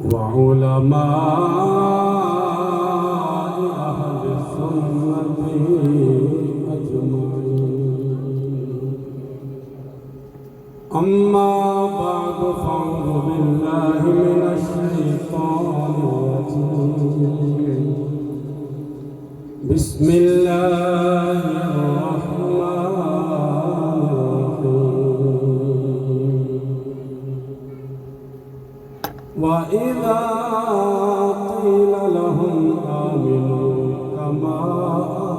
وعلماء أهل السنة أجمعين. أما بعد فأعوذ بالله من الشيطان الرجيم. بسم الله الرحمن الرحيم. وإذا قيل لهم آمنوا كما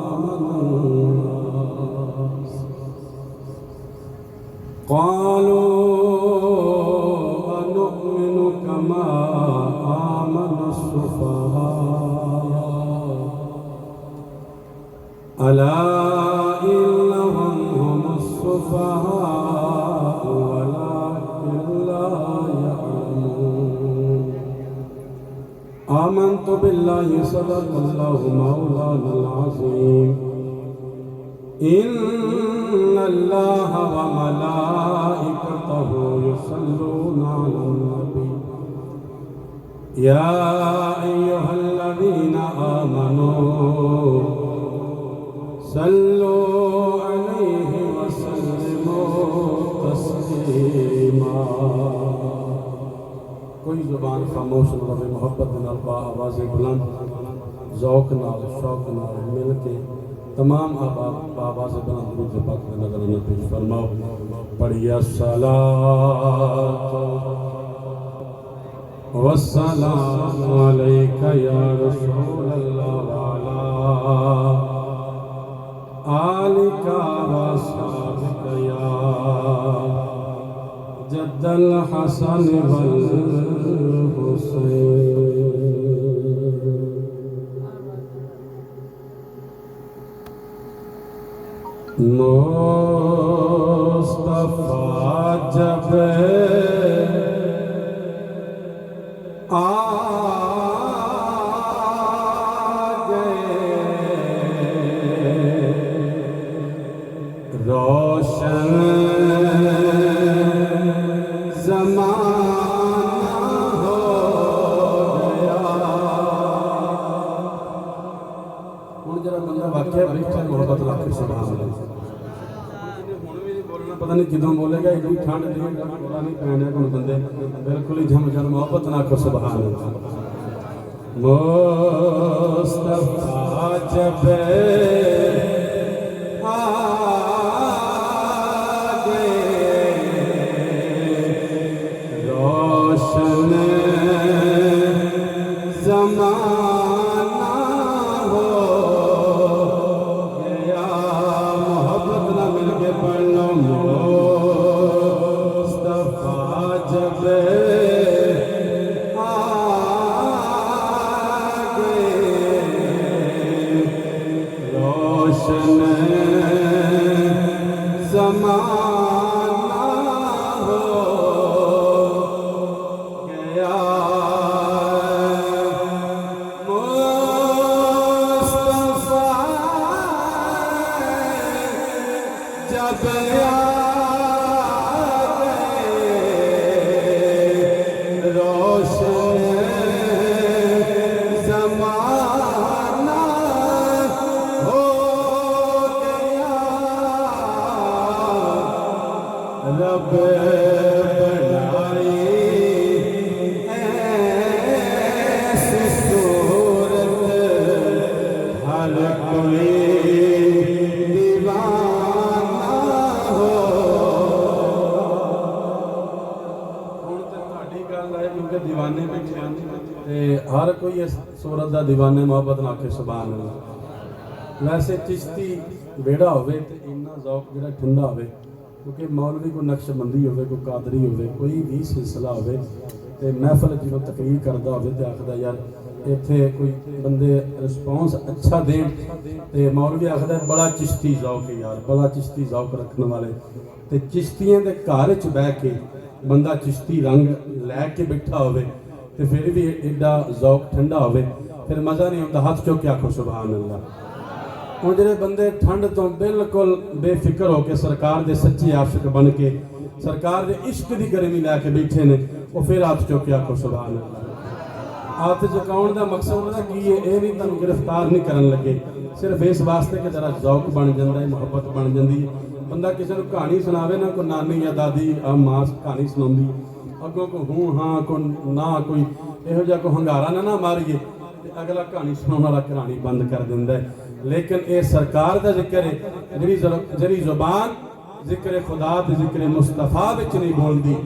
آمن الناس قالوا أنؤمن كما آمن السفهاء ألا إنهم هم السفهاء ولكن لا يعلمون. آمنت بالله صدق الله مولانا العظيم. إن الله وملائكته يصلون على النبي يا أيها الذين آمنوا صلوا عليه وسلموا تسلیما. کوئی زبان خاموش نہ رہے، محبت نال با آواز بلند ذوق نال شوق نال مل کے تمام احباب آواز بلند درود پاک میں نظر پیش فرماؤ. پڑھیا الصلاۃ والسلام علیک یا رسول اللہ وعلی آلک واصحابک یا جد الحسن والحسین. مصطفیٰ جب آ گئے روشن زمانہ ہو گیا. ہوں جرا بندہ واقعہ بیٹھا محبت لاکھ سبحان اللہ. پتہ نہیں کدوں بولے گا، ایک ٹھنڈ دی پتہ نہیں پہنے کون بندے بالکل ہی جھم جھم محبت نہ کر سبحان اللہ. مصطفیٰ جب آ گئے روشن زمانہ ہو گیا. محبت نہ مل کے پڑھ لو. مصطفیٰ جب آ گئے روشن زمانہ ہو گیا. مصطفیٰ جب رب بنائی ایسی صورت ہر کوئی دیوانہ ہو. ہوں تو تھوڑی گل ہے کیونکہ دیوانے بیٹھے ہیں ہر کوئی اس صورت دا دیوانے محبت نہ آکھے سبحان اللہ. ویسے چشتی بیڑا ہوئے تو اتنا ذوق جڑا ٹھنڈا ہوئے کیونکہ مولوی کو نقش بندی ہوئے کوئی قادری ہوئے کوئی بھی سلسلہ ہوئے تو محفل جب تقریر کردہ ہوئے تو آخدہ یار اتنے کوئی بندے رسپانس اچھا دیں تو مولوی آخدہ بڑا چشتی ذوق ہے یار، بڑا چشتی ذوق رکھنے والے. تو چشتیاں دے گھر چ بہ کے بندہ چشتی رنگ لے کے بیٹھا ہوئے تو پھر بھی ایڈا ذوق ٹھنڈا ہوئے پھر مزہ نہیں ہوتا. ہاتھ چوک کے آکھو سبحان اللہ. ہوں جڑے بندے ٹھنڈ تو بالکل بے فکر ہو کے سرکار دے سچے عاشق بن کے سرکار دے عشق دی گرمی لے کے بیٹھے نے وہ پھر ہاتھ چوک کے آکھو سبحان اللہ. ہاتھ چکاؤن دا مقصد دا کی یہ بھی تم گرفتار نہیں کرن لگے، صرف اس واسطے کہ ذرا ذوق بن جاندہ ہے، محبت بن جاندی ہے۔ بندہ کسی نے کہانی سناوے نا، کوئی نانی یا دادی ماں کہانی سناؤں اگوں کو ہوں ہاں کو نہ کوئی یہو جہاں کو ہنگارا نہ ماریے، اگلا کہانی سناؤں والا کہانی بند کر دیندہ ہے۔ لیکن اے سرکار دا ذکر ہے، جری زبان ذکر خدا تے ذکر مصطفیٰ وچ نہیں بول دی،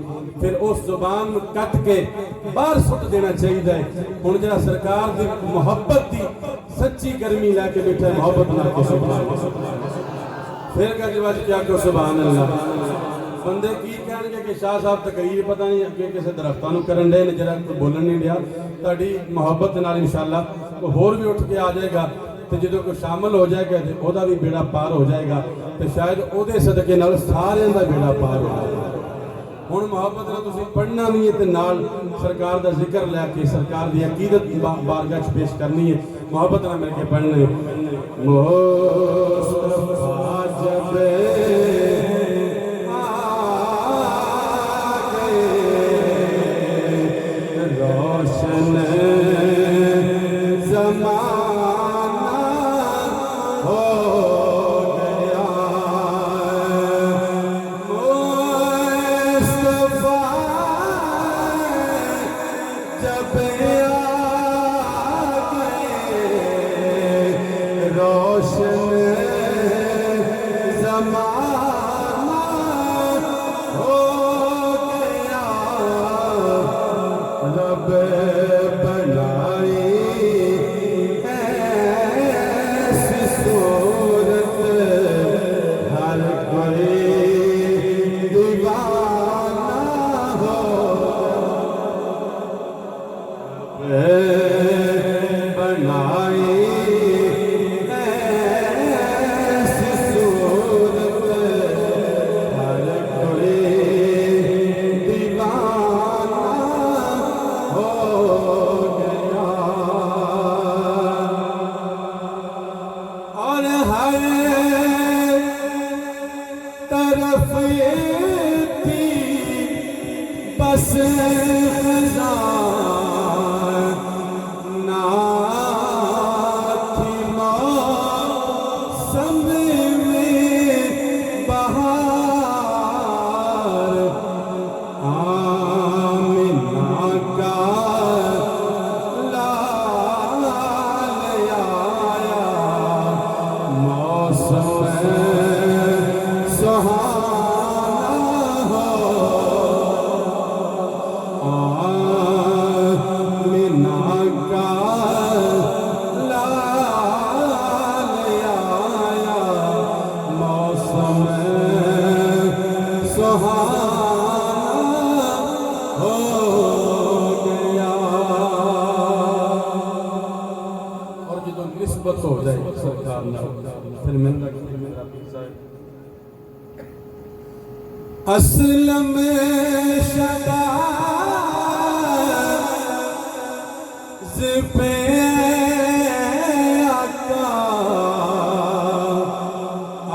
پھر اس زبان کٹ کے باہر سٹ دینا چاہیے ہے۔ ہن جڑا سرکار دی محبت دی سچی گرمی لے کے بیٹھا ہے، محبت نہ کے سبحان اللہ، پھر کہ جواز کیا کہ سبحان اللہ۔ بندے کی کہنے گے کہ شاہ صاحب تقریر پتہ نہیں اگے کسے درختانوں کرن دے جڑا کوئی بولن نہیں دیا، تہاڈی محبت نال انشاءاللہ کوئی ہور بھی اٹھ کے آ جائے گا، تو جدوں کوئی شامل ہو جائے گا تو دا بھی بیڑا پار ہو جائے گا، تو شاید او دے صدقے نال سارے دا بیڑا پار ہو جائے گا۔ ہن محبت نال تسی پڑھنا نہیں ہے تے نال سرکار دا ذکر لے کے سرکار دی عقیدت بارگاہ وچ پیش کرنی ہے، محبت نال مل کے پڑھنا ہے۔ مصطفیٰ جب روشن زمانہ ہو گیا، مصطفیٰ جب آ گئے، روشن زمانہ ہو گیا، رب بنائی ایسی صورت ہر کوئی دیوانہ ہو، رب بنائی ایسی صورت ہر کوئی دیوانہ ہو گیا، اور ہر طرف یہ تھی بس خزاں، نہ تھی موسم میں بہار، آمنہ کا لال آیا، موسم سہانا ہو، آمنہ کا لال آیا، موسم سہانا ہو گیا۔ اور جدو نسبت ہو جائے سرکار نال، پھر مندہ کی میرا پیزا ہے اسلم شدا زپے آقا،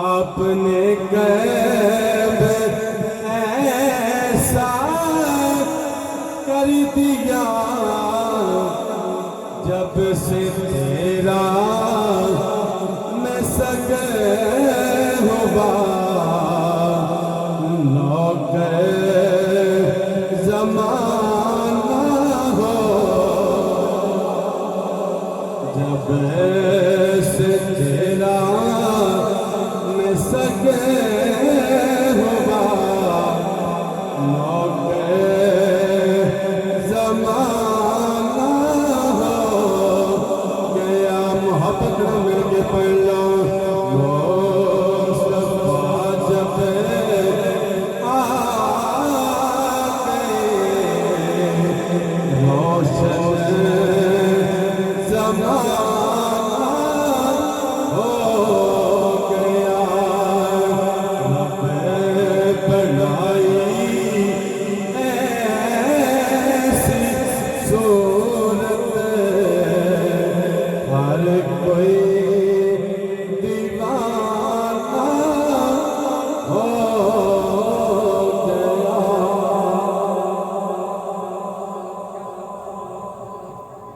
آپ نے غیب ایسا کر دیا، جب سے تیرا میں سگے ہوا، نوکر زمانہ ہو، جب سے تیرا میں سگے ہوا، نوکر زمانہ ہو گیا۔ محبت نہ مل کے پڑھ لو، مصطفیٰ جب آ گئے، روشن زمانہ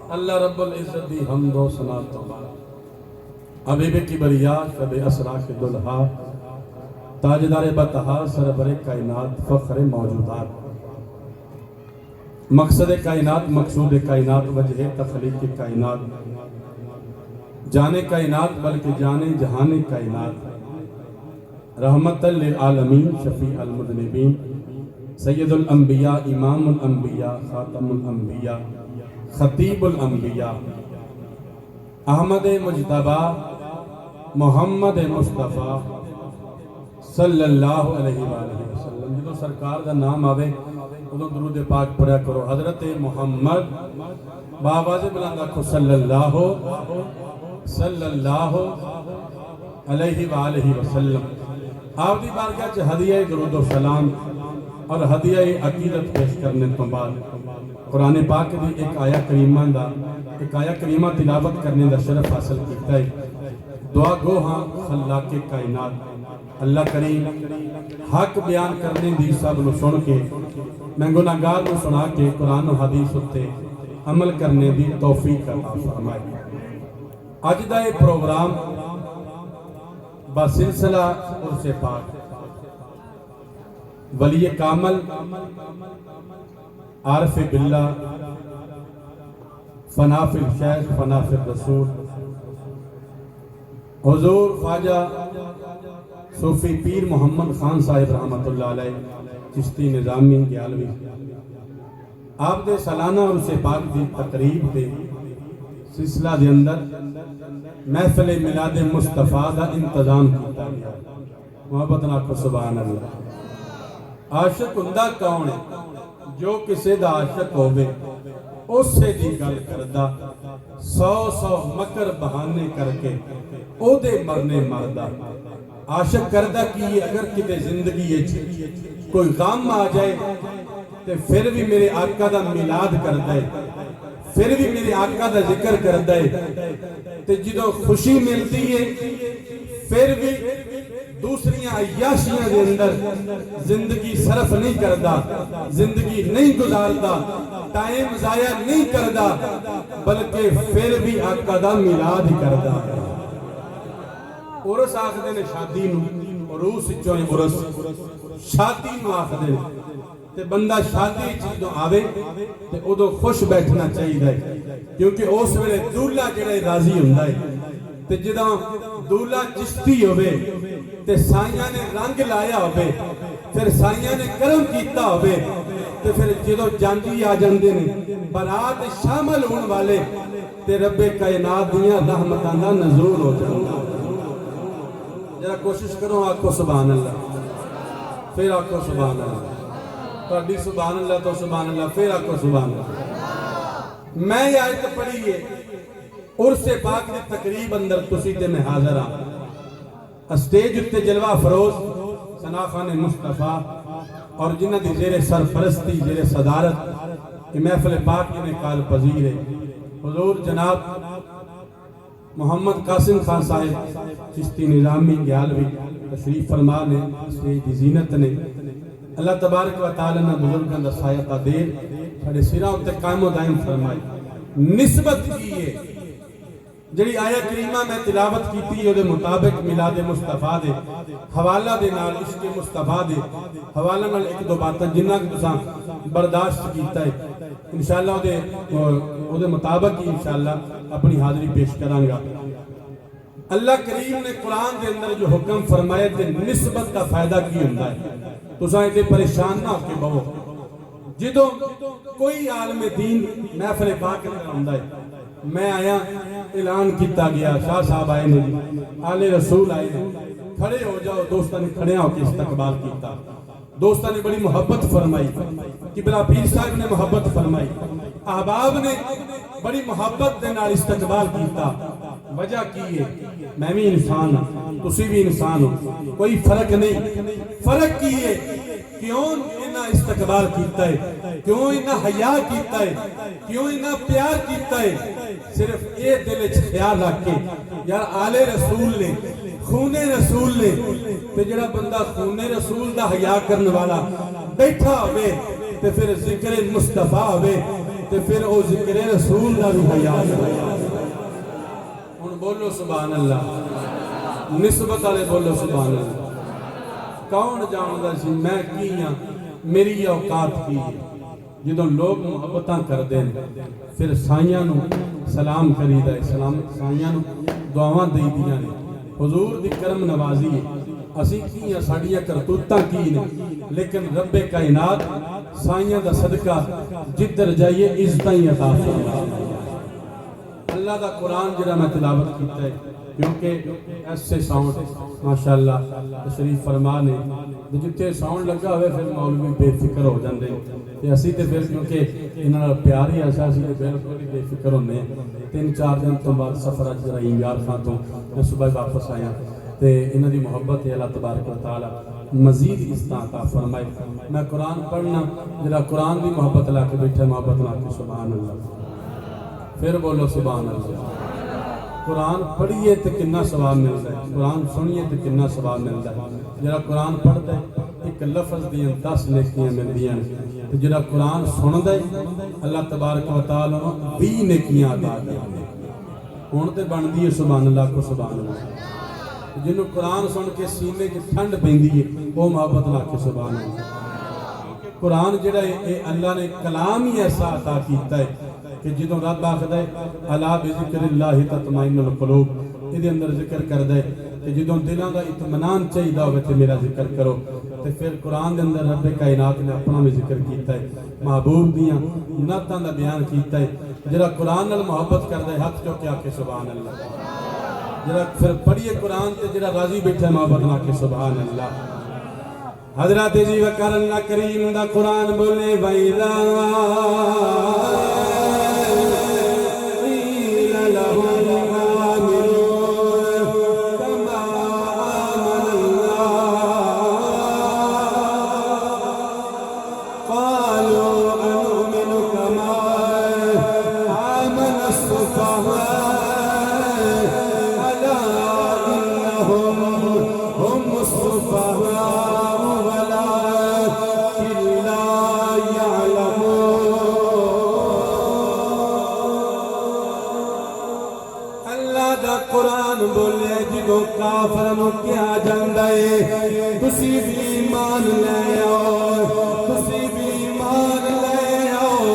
اللہ رب العزت دی حمد و ثنا تو بعد حبیب کبریا شب اسرا کے دلہا تاجدار بتہا سرور کائنات فخر موجودات مقصد کائنات مقصود کائنات وجہ تخلیق کائنات جانے کائنات بلکہ جانے جہان کائنات رحمت للعالمین شفیع المذنبین سید الانبیاء امام الانبیاء خاتم الانبیاء خطیب الانبیاء احمد مجتبی محمد مصطفیٰ صلی اللہ علیہ وآلہ وسلم جدو سرکار دا نام آوے ادو درود پاک پڑھا کرو حضرت محمد بآواز بلند آکھو صلی اللہ علیہ وآلہ وسلم آپ دی بارگاہ چ ہدیہ درود و سلام اور ہدیہ عقیدت پیش کرنے تو بعد قرآن پاک دی ایک آیہ کریمہ تلاوت کرنے دا شرف حاصل کیتا ہے دعا گو ہاں خلاق کائنات اللہ کریم حق بیان کرنے دی سب نو سن کے میں گناہگار نو سنا کے قرآن و حدیث اتے عمل کرنے دی توفیق عطا فرمائے اج دا یہ پروگرام بسلسلہ عرس پاک ولی کامل عارف باللہ فنا فی الشیخ فنا فی الرسول حضور خواجہ صوفی پیر محمد خان صاحب رحمت اللہ علیہ چشتی نظامی گیالوی آپ دے سالانہ عرس پاک دی تقریب دے سلسلہ دے اندر محفل میلاد مصطفیٰ دا انتظام کیتا گیا محبت ناکو سبحان اللہ عاشق ہندہ کون ہے جو کسے دا عاشق ہوئے اس سے دی گل کردہ سو مکر بہانے کر کے او دے مرنے مردہ عاشق کردہ کی اگر کتے زندگی ہے کوئی غام آ جائے تو پھر بھی میرے آقا دا میلاد کر دے پھر بھی میرے آقا دا ذکر کر دے تو جدو خوشی ملتی ہے پھر بھی دوسری عیاشیاں دے اندر زندگی صرف نہیں کردہ زندگی نہیں گزاردہ ٹائم ضائع نہیں کردہ بلکہ پھر بھی آقا دا میلاد کردہ عرس آخدے نے شادی نو عروس چوئے عرس شادی نو آخدے تے بندہ شادی چیزوں آوے تے ادو خوش بیٹھنا چاہیے دے کیونکہ اس ویلے دولہ جڑے راضی ہوندہ ہے تے جدہ دولہ چشتی ہوئے تے سائیاں نے رنگ لایا ہوئے پھر سائیاں نے کرم کیتا ہوئے تے پھر جدو جانجی آ جاندے نے برات شامل ہون والے تے رب کائنات دیاں رحمتاں دا نزول ہو جاندہ ذرا کوشش کرو آکھو سبحان اللہ پھر آکھو سبحان اللہ تہاڈی سبحان اللہ تو سبحان اللہ پھر آکھو سبحان اللہ میں یہ آیت پڑھی ہے عرس پاک دی تقریب اندر تسی تے میں حاضر ہاں اسٹیج اتے جلوہ فروز ثنا خان مصطفیٰ اور جنہ دی زیر سرپرستی زیر صدارت کہ محفل پاک انہیں کال پذیر ہے حضور جناب محمد قاسم خان صاحب چشتی نظامی گیالوی تشریف فرما نے اسٹیج دی زینت نے اللہ تبارک و تعالی نے بزرگاں دا سایہ دیر ساڑے سراں اتے قائم و دائم فرمائی نسبت کی ہے جڑی آیہ کریمہ میں تلاوت کی تھی دے مطابق میلاد مصطفیٰ دے حوالہ دے نال عشق مصطفیٰ دے حوالہ نال ایک دو باتاں جنہ کی تساں برداشت کیتا ہے انشاءاللہ دے مطابق ہی انشاءاللہ اپنی حاضری پیش کروں گا اللہ کریم نے قرآن دے اندر جو حکم فرمائے تھے نسبت کا فائدہ کی ہوتا ہے تو سائیں تے پریشان نہ ہو کے بہو جدو کوئی عالم دین محفل پاک اندر آندہ ہے میں آیا اعلان کیتا گیا شاہ صاحب آئے نے آل رسول آئے نے کھڑے ہو جاؤ دوستہ نے کھڑے ہو کے استقبال کیتا دوستہ نے بڑی محبت فرمائی قبلہ پیر صاحب نے محبت فرمائی احباب نے بڑی محبت دے نال استقبال کیتا وجہ کی ہے میں بھی انسان ہوں تسی بھی انسان ہو کوئی فرق نہیں فرق کی ہے کیوں انہا استقبال کیتا ہے کیوں انہا حیاء کیتا ہے کیوں انہا پیار کیتا ہے صرف اے دل خیال رکھ کے یار آل رسول نے خون رسول نے تے جڑا بندہ خون رسول دا حیاء کرنے والا بیٹھا ہوئے تے پھر ذکر مصطفیٰ ہوئے تے پھر او ذکر رسول دا بھی حیا ہن بولو سبحان اللہ نسبت والے بولو سبحان اللہ کون جاندا سی میں کی ہاں میری اوقات کی ہے جدوں لوگ محبتاں کردے ہیں پھر سائیاں نو سلام کریدا ہے سلام سائیاں نو دعاواں دیندیاں نے حضور دی کرم نوازی ہے اسی کی ہاں ساڈیاں کرتوتاں کی نے لیکن رب کائنات سائیاں دا صدقہ جدھر جائیے عزتاں ہی عطا فرمائے اللہ دا قرآن جڑا میں تلاوت کیتا ہے کیونکہ ایسے ساؤنڈ ماشاءاللہ تشریف فرما نے جتنے ساؤنڈ لگا ہوئے پھر مولوی بے فکر ہو جاندے تے اسی تے پھر کیونکہ انہاں نال پیار ہی ایسا سی تے بالکل بے فکر ہوندے ہیں 3-4 دن تو بعد سفر اج رہی یار خان تو میں صبح واپس آیا تے انہاں دی محبت ہے اللہ تبارک و تعالی مزید عطا فرمائے میں قرآن پڑھنا جڑا قرآن دی محبت لا کے بیٹھا محبت لا کے سبحان اللہ پھر بولو سبحان اللہ قرآن پڑھیے تو کنا ثواب ملتا ہے قرآن سنیے تو کنا ثواب ملتا ہے جڑا قرآن پڑھتا ہے ایک لفظ دیاں 10 نیکیاں ملدیاں تے جڑا قرآن سندا ہے اللہ تبارک و تعالی 20 نیکیاں عطا کردا ہے ہن تے بندی ہے سبحان اللہ کو سبحان اللہ جنوں قرآن سن کے سینے کی ٹھنڈ پیندی ہے وہ محبت لا کے سبحان اللہ قرآن جڑا ہے اللہ نے کلام ہی ایسا عطا کیتا ہے کہ جدوں رب آکھدا ہے الا بذکر اللہ تطمئن القلوب ادھے اندر ذکر کردا ہے کہ جدوں دلاں دا اطمینان چاہیدا ہوے تے میرا ذکر کرو تے پھر قرآن دے اندر رب کائنات نے اپنا بھی ذکر کیتا ہے محبوب دیاں نعتاں دا بیان کیتا ہے جڑا قرآن نال محبت کردا ہے ہاتھ چوک کے آکھے سبحان اللہ جڑا پھر پڑھیے قرآن تے جڑا راضی بیٹھا ہے محبت لا کے سبحان اللہ حضرات جی وقار اللہ کریم دا قرآن بولے وَإِذَا قرآن بولے جدو کافرنو کیا جاندائے تسی بھی ایمان لے آؤ تسی بھی ایمان لے آؤ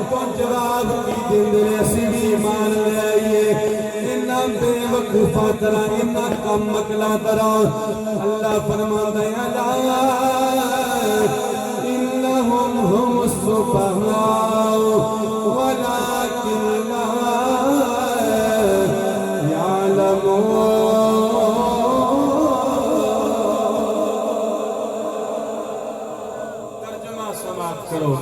تو جواب کی دندے اسی بھی ایمان لے آئیے انہاں بے وقوفہ طرح انہاں کم مکلا طرح اللہ فرماتا ہے انہم ہم السفہاء ولکن لا ترجمہ سماعت کرو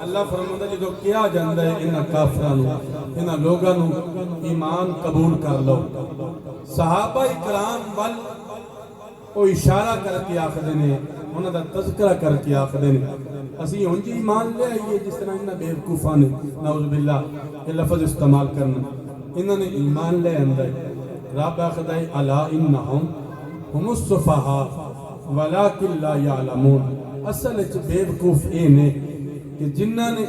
اللہ فرماتا ہے جو کیا جاندہ ہے انہاں کافرانو انہاں لوگانو ایمان قبول کر لو صحابہ اکرام بل وہ اشارہ کر کے آخدے نے انہاں دا تذکرہ کر کے آخدے نے اسی ہنجی ایمان لے آئیے جس طرح انہاں بے وقوفاں نے نعوذ باللہ یہ لفظ استعمال کرنا انہاں نے ایمان لے اندر رب آخدہ ہے الا انہم ہم السفہاء ولکن لا یعلمون اصل اچھ بے وقوف اے نے کہ جنہاں نے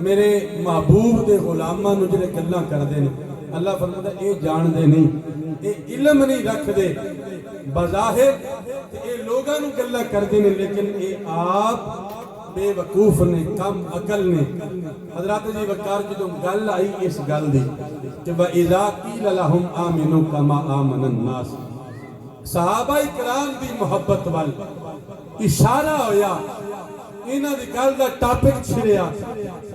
میرے محبوب دے غلاماں نو جڑے گلاں کر دے نے اللہ فرماتا ہے اے جان دے نہیں اے علم نہیں رکھ دے بظاہر اے لوگاں نو گلاں کر دے نے لیکن اے آپ بے وقوف نے کم عقل نے حضرات جی وقار جدوں گل آئی اس گل دی کہ وَإِذَا قِيلَ لَهُمْ آمِنُوا كَمَا آمَنَ النَّاسِ صحابہ اکرام دی محبت وال اشارہ ہویا انہاں دی گل دا ٹاپک چھڑیا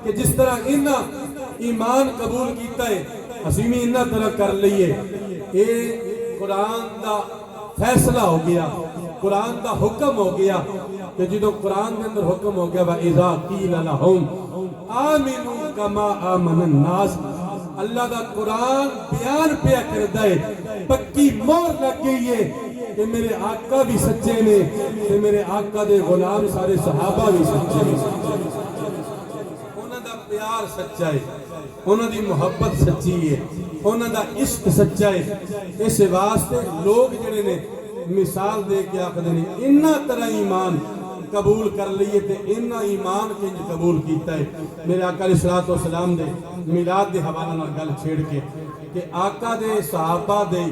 کہ جس طرح انہاں ایمان قبول کیتا ہے اسی بھی انہاں طرح کر لئیے اے قرآن دا فیصلہ ہو گیا قرآن دا حکم ہو گیا کہ جدو قرآن کے اندر حکم ہو گیا وَإِذَا قِيلَ لَهُمْ آمِنُوا كَمَا آمَنَ النَّاسِ اللہ دا قرآن بیان پیا کر دائے پکی مور لگ گئی ہے کہ میرے آقا بھی سچے نے کہ میرے آقا دے غلام سارے صحابہ بھی سچے نے انہاں دا پیار سچا ہے انہاں دی محبت سچی ہے انہاں دا عشق سچا ہے اس واسطے لوگ جڑے نے مثال دے کے آخدے نے انہاں طرح ایمان قبول کر لیے تے انہاں ایمان کنج قبول کیتا ہے. میرے آقا علیہ الصلوۃ والسلام دے میلاد دے حوالے نال گل چھیڑ کے کہ آقا دے صحابہ دے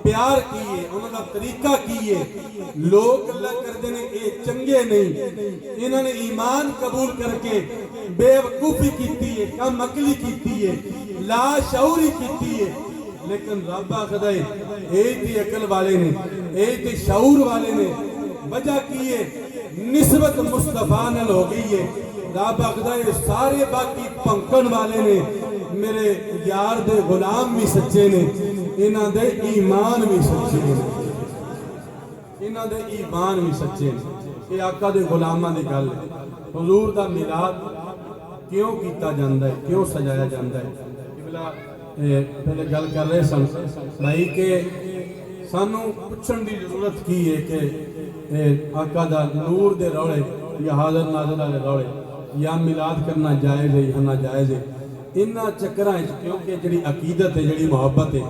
پیار کیے انہاں دا طریقہ کیے لوگ اللہ کردے نے اے چنگے نہیں انہاں نے ایمان قبول کر کے بے وقوفی کیتی ہے کم عقلی کیتی ہے لا شعوری کیتی ہے لیکن رب آخدا ہے اے دی عقل والے نے اے دی شعور والے نے وجہ کیے نسبت مصطفیٰ نال ہو گئی ہے. رب آخدا ہے سارے باقی پنکن والے نے میرے یار دے غلام بھی سچے نے انہاں دے ایمان بھی سچے نے انہاں دے ایمان بھی سچے نے. یہ آقا دے غلاماں دی گل ہے. حضور دا میلاد کیوں کیتا جاندا ہے کیوں سجایا جاندا ہے. قبلہ پہلے گل کر رہے سن بھائی کہ سانو پوچھن دی ضرورت کی ہے کہ آقا دا نور دے روڑے یا حاضر ناظر والے روڑے یا میلاد کرنا جائز ہے یا ناجائز ہے. انہاں چکراں کیونکہ جڑی عقیدت ہے جڑی محبت ہے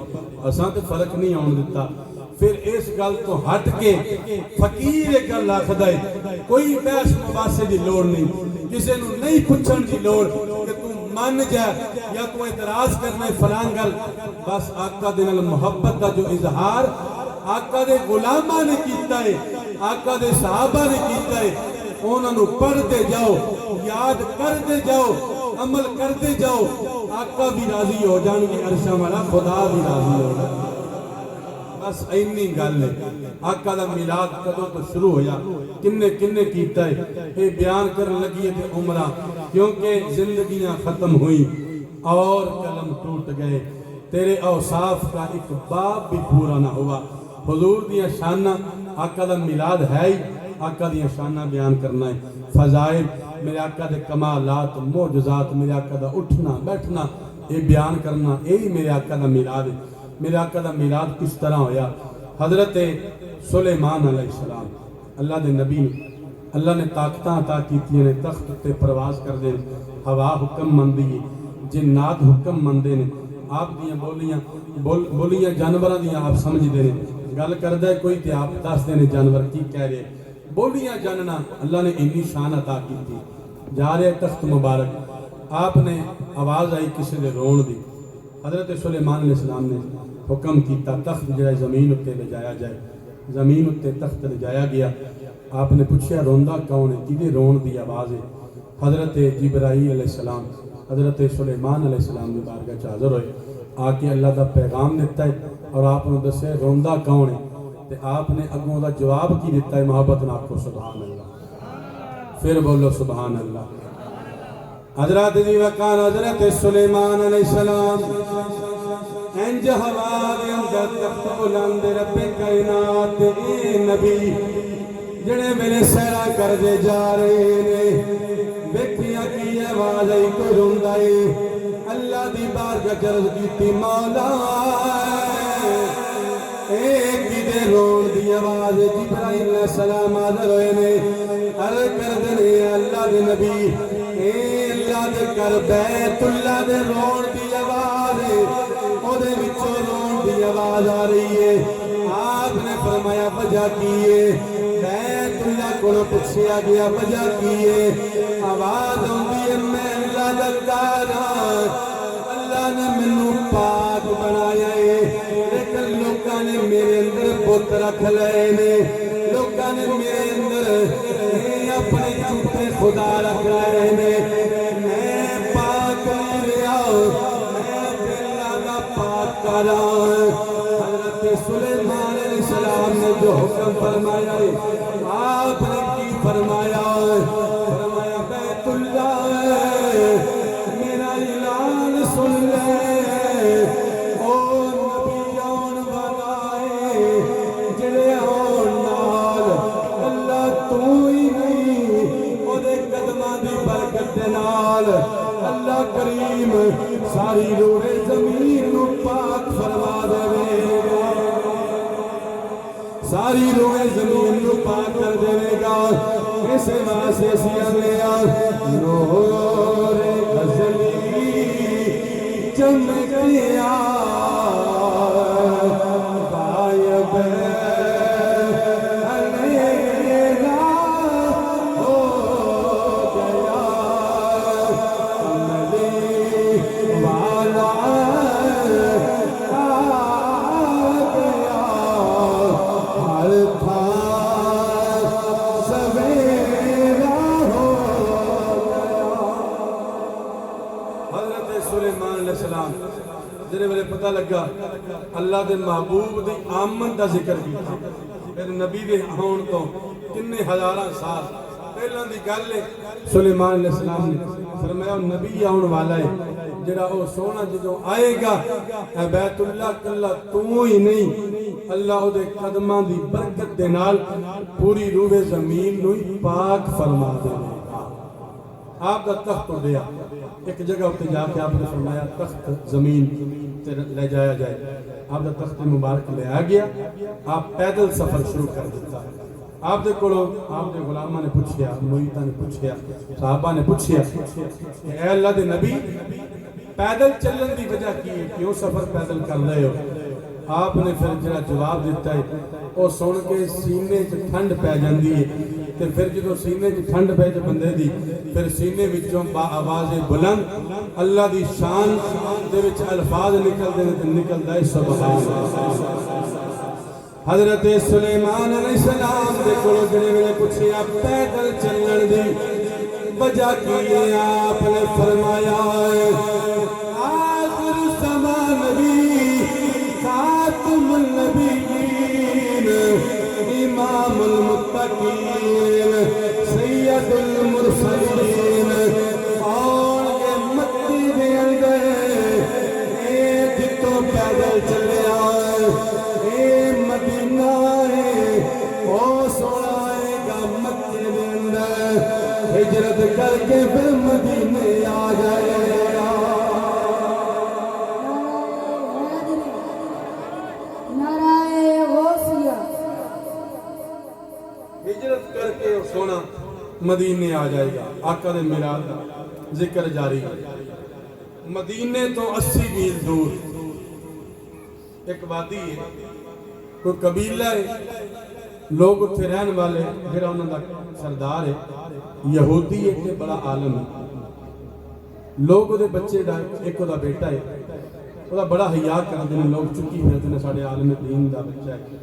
اساں تے فرق نہیں آن دیتا. پھر اس گل تو ہٹ کے فقیر ایک گل آخدا ہے کوئی بحث مباحثے دی لوڑ نہیں کسے نو نہیں پوچھن دی لوڑ کہ تو مان جا یا تو اعتراض کرنا ہے فلان گل. بس آقا دے نال محبت دا جو اظہار آقا دے غلاماں نے کیتا ہے آقا دے صحابہ نے کیتا ہے انہاں نو پڑھتے جاؤ یاد کرتے جاؤ عمل کرتے جاؤ آقا بھی راضی ہو جان گے عرشاں والا خدا بھی راضی ہو جائے. بس اینی گل ہے. آقا دا میلاد کدوں تو شروع ہویا کنے کنے کیتا ہے یہ بیان کرن لگی ہے عمرہ کیونکہ زندگیاں ختم ہوئی اور قلم ٹوٹ گئے تیرے اوصاف کا ایک باب بھی پورا نہ ہوا. حضور دیا شانہ آقا دا میلاد ہے ہی آقا دیا شانہ بیان کرنا ہے فضائل میرے آقا دے کمالات معجزات میرے آقا دا اٹھنا بیٹھنا یہ بیان کرنا یہی میرے آقا دا میلاد ہے. میرے آقا دا میلاد کس طرح ہویا. حضرت سلیمان علیہ السلام اللہ دے نبی نے اللہ نے طاقتاں عطا کیتیاں نے تخت تے پرواز کر دے ہوا حکم مندی ہے جنات حکم مندے نے آپ دیاں بولیاں جانوراں دیاں آپ سمجھ دے نے گل کردہ ہے کوئی تے آپ دس دے نے جانور کی کہہ رہے بولیاں جاننا اللہ نے انی شان عطا کی تھی. جا رہے تخت مبارک آپ نے آواز آئی کسی دے رون دی حضرت سلیمان علیہ السلام نے حکم کیتا تخت جائے زمین اتے لے جایا جائے زمین اتے تخت لے جایا گیا. آپ نے پوچھا روندہ کون ہے کدے رون دی آواز ہے. حضرت جبرائیل علیہ السلام حضرت سلیمان علیہ السلام نے بارگاہ چ حاضر ہوئے آ کے اللہ دا پیغام دیتا ہے اور آپ نے دسے روندہ کون ہے تے آپ نے اگوں دا جواب کی دیتا ہے محبت نہ کو سبحان اللہ. پھر بولو سبحان اللہ. حضرت دی وقان حضرت سلیمان علیہ السلام انج ہوا دے اندر تخت بلند رب کائنات اے نبی جڑے میرے سیرا کر دے جا رہے نے بیٹھیاں کی آواز آئی کوئی روندا ہے اللہ دی بارگاہ عرض کیتی مولا اے کدے رون دی آواز جبرائیل علیہ السلام حاضر ہوئے نے عرض کر دے اللہ دے نبی اے اللہ دے کر بیت اللہ دے رون دی آواز او دے وچوں رون دی آواز آ رہی ہے. آپ نے فرمایا وجہ کیے بیت اللہ کو پوچھا گیا وجہ کیے آواز ہوندی ہے میں اللہ دا کارا اللہ نے مینوں پاک بنایا ہے لیکن لوکاں نے میرے اندر بت رکھ لے نے لوکاں نے میرے اندر اپنے جھوٹے خدا رکھ رہے نے میں پاک نہیں لیا میں اللہ دا پاک کرا. حضرت سلیمان علیہ السلام نے جو حکم فرمایا ہے آپ نے کی فرمایا فرمایا بیت اللہ میرا اعلان سن لے او نبی آن والا ہے جڑے آن نال اللہ تو ہی نہیں او دے قدماں دی برکت دے نال اللہ کریم ساری روئے زمین نو پاک فرما دے ساری روئے زمین نو پاک کر دے گا. اس واسطے سیاں نور ازلی چمکیا غائب اندھیرا حضرت سلیمان علیہ السلام جنہیں میرے پتہ لگا اللہ دے محبوب دی آمد دا ذکر کیتا پھر نبی دے آن تو کنے ہزاراں سال پہلے دی گل ہے سلیمان علیہ السلام نے فرمایا نبی آن والا ہے جڑا او سونا جدوں آئے گا اے بیت اللہ کلا تو ہی نہیں اللہ دے قدماں دی برکت دے نال پوری روح زمین نو پاک فرما دے گا آپ کا تخت اڑیا ایک جگہ ہوتے جا کے آپ نے فرمایا تخت زمین لے جایا جائے آپ کا تخت مبارک لے آ گیا آپ پیدل سفر شروع کر دیتا آپ دے کولوں آپ دے غلامہ نے پوچھیا محیطہ نے پوچھیا صحابہ نے پوچھیا کہ اے اللہ دے نبی پیدل چلن دی وجہ کی ہے کیوں سفر پیدل کر رہے ہو آپ نے پھر جڑا جواب دیتا ہے وہ سن کے سینے چ ٹھنڈ پی جاندی ہے تے پھر جدوں سینے چ ٹھنڈ پے تے بندے دی پھر سینے وچوں با آواز بلند اللہ دی شان دے وچ الفاظ نکلدے نے تے نکلدا ہے سبحان اللہ حضرت سلیمان علیہ السلام دے کولوں جڑے ویلے پوچھیا پیدل چلن دی وجہ کی ہے آپ نے فرمایا آخر زمان نبی خاتم النبیین امام المتقین سید المرسلین اور یہ مکی دے اندر اے جتوں پیدل چلے آئے اے مدینہ ہے او سونا آئے گا مکی دے اندر ہجرت کر کے پھر مدینے آ جائے گا ہجرت کر کے سونا مدینے آ جائے گا آقا دے میلاد دا ذکر جاری ہے مدینے تو 80 میل دور ایک وادی ہے کوئی قبیلہ ہے لوگ اتھے رہن والے جڑا انہاں دا سردار ہے یہودی ہے کہ بڑا عالم ہے لوگ دے بچے دا ایک دا بیٹا ہے وہ دا بڑا حیا کردے نے لوگ چکی پھرتے نے ساڈے عالم دین دا بچہ ہے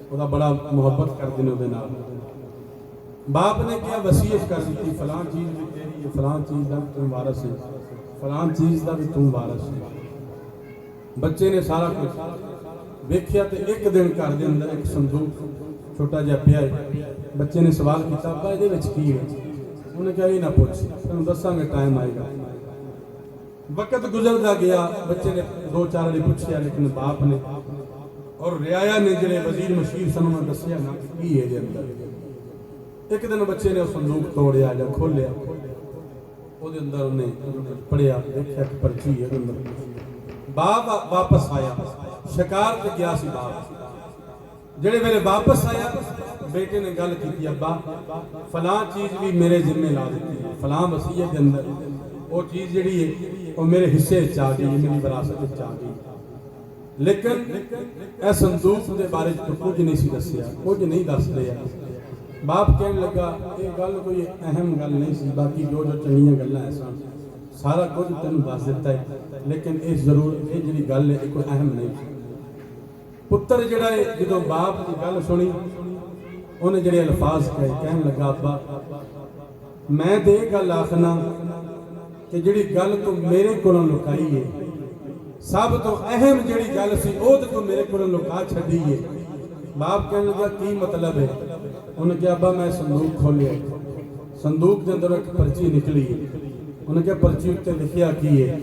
وہ دا بڑا محبت کردے نے اودے نال باپ نے کیا وصیت کر دی فلاں چیز بھی تیری ہے فلاں چیز دا تم وارث ہے فلاں چیز دا بھی تم وارث ہے بچے نے سارا کچھ ویکھیا تے ایک دن گھر دے اندر ایک صندوق چھوٹا جہا پیا ہے بچے نے سوال کیتا ابا اے دے وچ کی ہے انہوں نے کہا یہ نہ پوچھ تینوں دساں گے ٹائم آئے گا وقت گزردا گیا بچے نے دو چار والی پوچھیا لیکن باپ نے اور رعایا نے جڑے وزیر مشیر سن انہوں نے دسیا نہ کی ہے دے اندر ایک دن بچے نے صندوق توڑیا یا کھولیا وہ دے اندر انہیں پڑھیا دیکھا کہ پرچی ہے اندر باپ واپس آیا شکار تے گیا سی باپ جڑے میرے واپس آیا بیٹے نے گل کی ابا فلاں چیز بھی میرے ذمہ لا دیتی ہے فلاں وصیت دے اندر وہ چیز جڑی ہے وہ میرے حصے چ آ گئی میری وراثت چ آ گئی لیکن اے صندوق دے بارے تو کچھ نہیں سی دسیا کچھ نہیں دس دیا باپ کہنے لگا یہ گل کوئی اہم گل نہیں سی باقی جو جو چنگیاں گلاں ہیں سارا کچھ تینوں دس دیتا ہے لیکن یہ ضرور یہ جڑی گل ہے کوئی اہم نہیں سی پتر جڑا ہے جدوں باپ کی گل سنی انہیں جڑے الفاظ کہنے لگا ابا میں تے گل آخنا کہ جڑی گل تو میرے کولوں لکائی ہے سب تو اہم جڑی گل سی وہ تو میرے کولوں لکا چھڈی ہے باپ کہنے لگا کی مطلب ہے انہوں نے کہا ابا میں صندوق کھولیا صندوق کے اندر ایک پرچی نکلی ہے انہوں نے کہا پرچی اتنے لکھیا کی ہے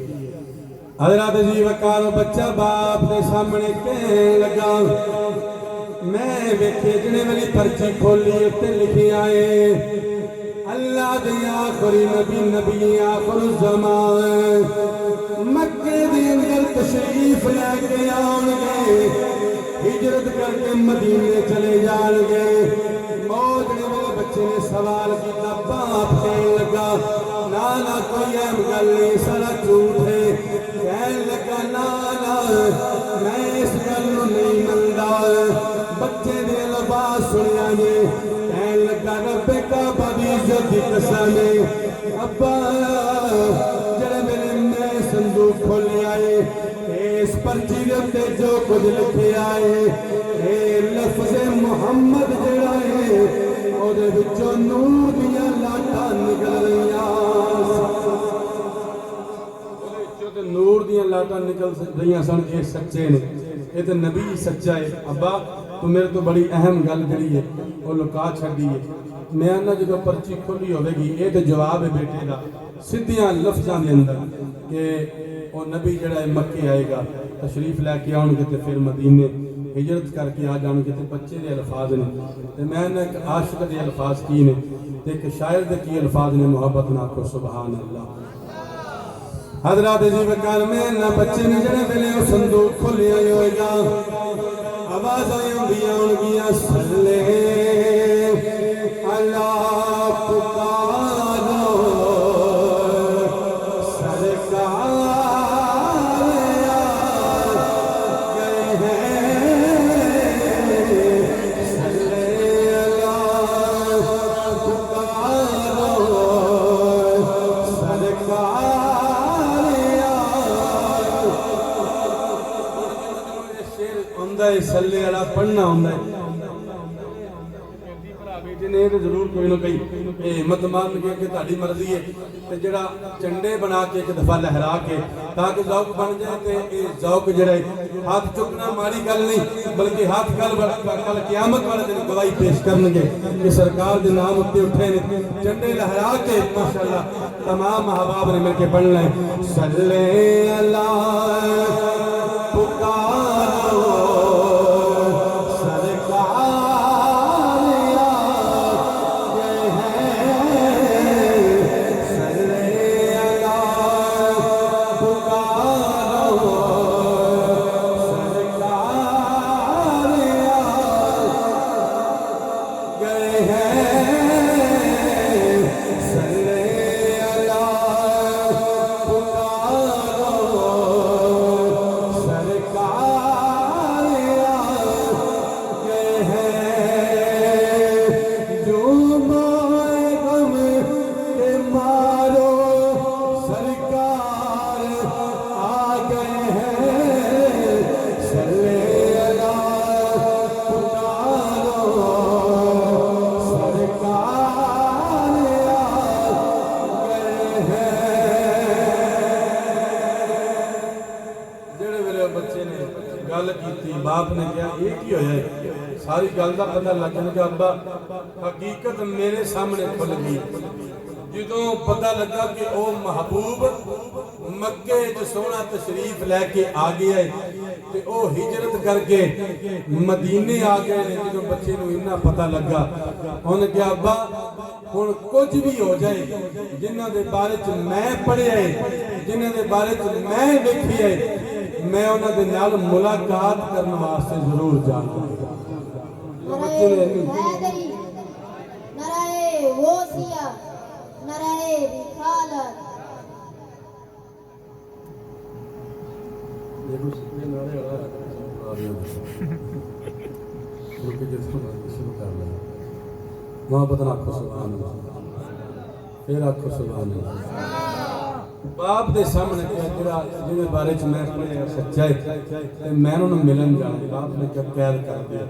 حضرت جی وقار بچہ باپ نے سامنے کہنے لگا میں ویکھے جنے والی پرچی کھولی اتنے لکھی آئے اللہ دے آخری نبی نبی آخر الزمان مکے دے اندر تشریف لے کے آن گے ہجرت کر کے مدینے چلے جان گے موجنے والے بچے نے سوال کیتا باپ کہنے لگا نانا کوئی اہم گل نہیں سارا جھوٹ ہے کہنے لگا نانا میں اس گل نہیں مندا بچے دے لباس سنیا جے کہنے لگا رب کعبہ دی عزت دی قسم ابا جڑے میں صندوق کھولے آئے اس پرچی دے جو کچھ لکھے آئے اے لفظ محمد جڑا ہے او دے وچوں نور دیاں لاٹاں نکل رہیاں جو تے نور دیاں لاٹاں نکل رہیاں سن یہ سچے نے یہ تے نبی سچا ہے ابا تو میرے تو بڑی اہم گل جڑی ہے وہ لکا چھڈی ہے میں نہ جدو پرچی کھلی ہوے گی یہ تے جواب ہے بیٹے دا سیدھیاں لفظاں دے اندر کہ وہ نبی جڑا ہے مکے آئے گا تشریف لے کے آن گے تے پھر مدینے ہجرت کر کے آ جان گے تے بچے دے الفاظ نے تے میں نے ایک عاشق دے الفاظ کی نے تے ایک شاعر دے کی الفاظ نے محبت نہ کو سبحان اللہ حضرات جی وکال میں نہ بچے نے جڑے ویلے او صندوق کھلیا ہوئے گا آواز آئیں ان گیا صلی اللہ پکارو سرکار گئے ہیں صلی اللہ پکارو سرکار سلے والا پڑھنا ہوتا ہے بیٹے نے تو ضرور کوئی نہ کوئی ہمت مان کے کہ تہاڈی مرضی ہے تے جڑا چنڈے بنا کے ایک دفعہ لہرا کے تاکہ ذوق بن جائے تے یہ ذوق جڑا ہے ہاتھ چکنا ماڑی گل نہیں بلکہ ہاتھ کل قیامت والے دن گواہی پیش کرن گے کہ سرکار دے نام اتے اٹھے نے چنڈے لہرا کے ماشاءاللہ تمام احباب نے مل کے پڑھنا ہے صلی اللہ پکارو باپ نے کہا یہ کی ہویا ہے ساری گل دا پتہ لگ گیا کہ ابا حقیقت میرے سامنے کھل گئی جدوں پتہ لگا کہ او محبوب مکے جو سونا تشریف لے کے آ گیا ہے تے او ہجرت کر کے مدینے آ گئے نے جدوں بچے نو اتنا پتہ لگا انہوں نے کہا ابا ہن کچھ بھی ہو جائے جنہاں دے بارے چ میں پڑھیا ہے جنہاں دے بارے چ میں دیکھی ہے میں انہاں دے نال ملاقات کرنے واسطے ضرور جانا نعرہ حیدری نعرہ غوثیہ نعرہ رسالت محبت آکھو سبحان اللہ پھر آکھو سبحان اللہ باپ دے سامنے کہا جنہیں بارے چ میں پڑھیا سچائی تے میں انہوں ملن جانا باپ نے کیا قید کر دیا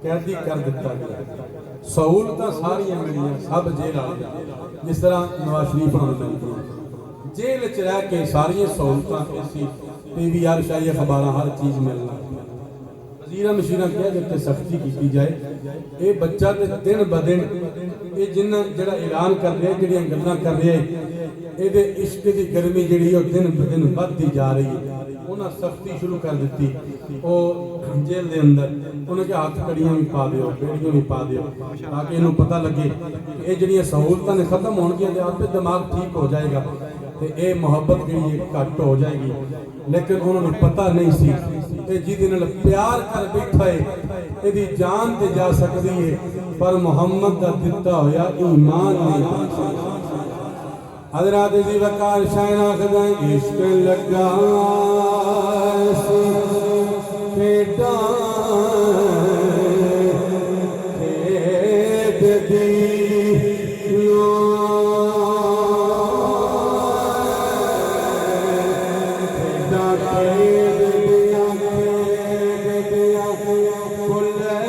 قیدی کر دیتا گیا سہولتاں ساریاں ملیاں سب جیل آ گیا جس طرح نواز شریف انہوں نے ملتی جیل چ رہ کے ساری سہولتاں ایسی ٹی وی ہر شاہی اخباراں ہر چیز ملنا وزیرہ مشیرہ کیا جب تے سختی کی جائے اے بچہ تے دن بدن اے جنہ جڑا اعلان کر رہے جڑیاں گلاں کر رہے اے دے عشق دی گرمی جڑی او دن بدن بڑھتی جا رہی ہے انہاں سختی شروع کر دیتی او جیل دے اندر انہاں کے ہاتھ کڑیاں بھی پا دیو بیڑیاں بھی پا دیو تاکہ انہوں پتہ لگے کہ اے جڑیاں سہولتاں نے ختم ہون گیا تے آپ پہ دماغ ٹھیک ہو جائے گا تے اے محبت جڑی گھٹ ہو جائے گی لیکن انہوں نے پتہ نہیں سی اے جی نال پیار کر بیٹھا ہے اے دی جان تے جا سکتی ہے پر محمد دا دتا ہویا ایمان نہیں حضرات جی وقار شائن آخدائیں عشق لگا سی پیٹا کھیت دیوں پیٹا کھیت دیاں کھیت دیاں کھلے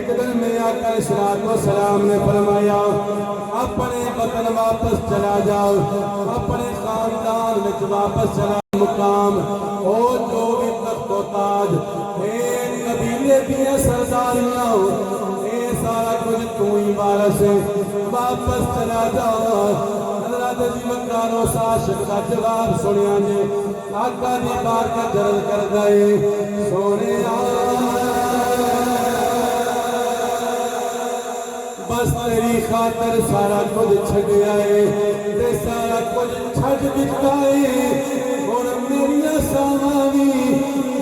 ایک دن میرے آقا علیہ السلام نے فرمایا اپنے وطن واپس چلا جاؤ، اپنے خاندان میں واپس چلا مقام او جو بھی تخت و تاج اے قبیلے دیا سرداریاں اے سارا کچھ تو ہی وارث ہے، واپس چلا جاؤ۔ حضرت جی مکار اس عاشق کا جواب سنیا جے آقا دی بار کا جرل کر گئے سونے بس تیری خاطر سارا کچھ چھڑ آئے تے سارا کچھ چھڑ دیتا ہے اور میری ساماوی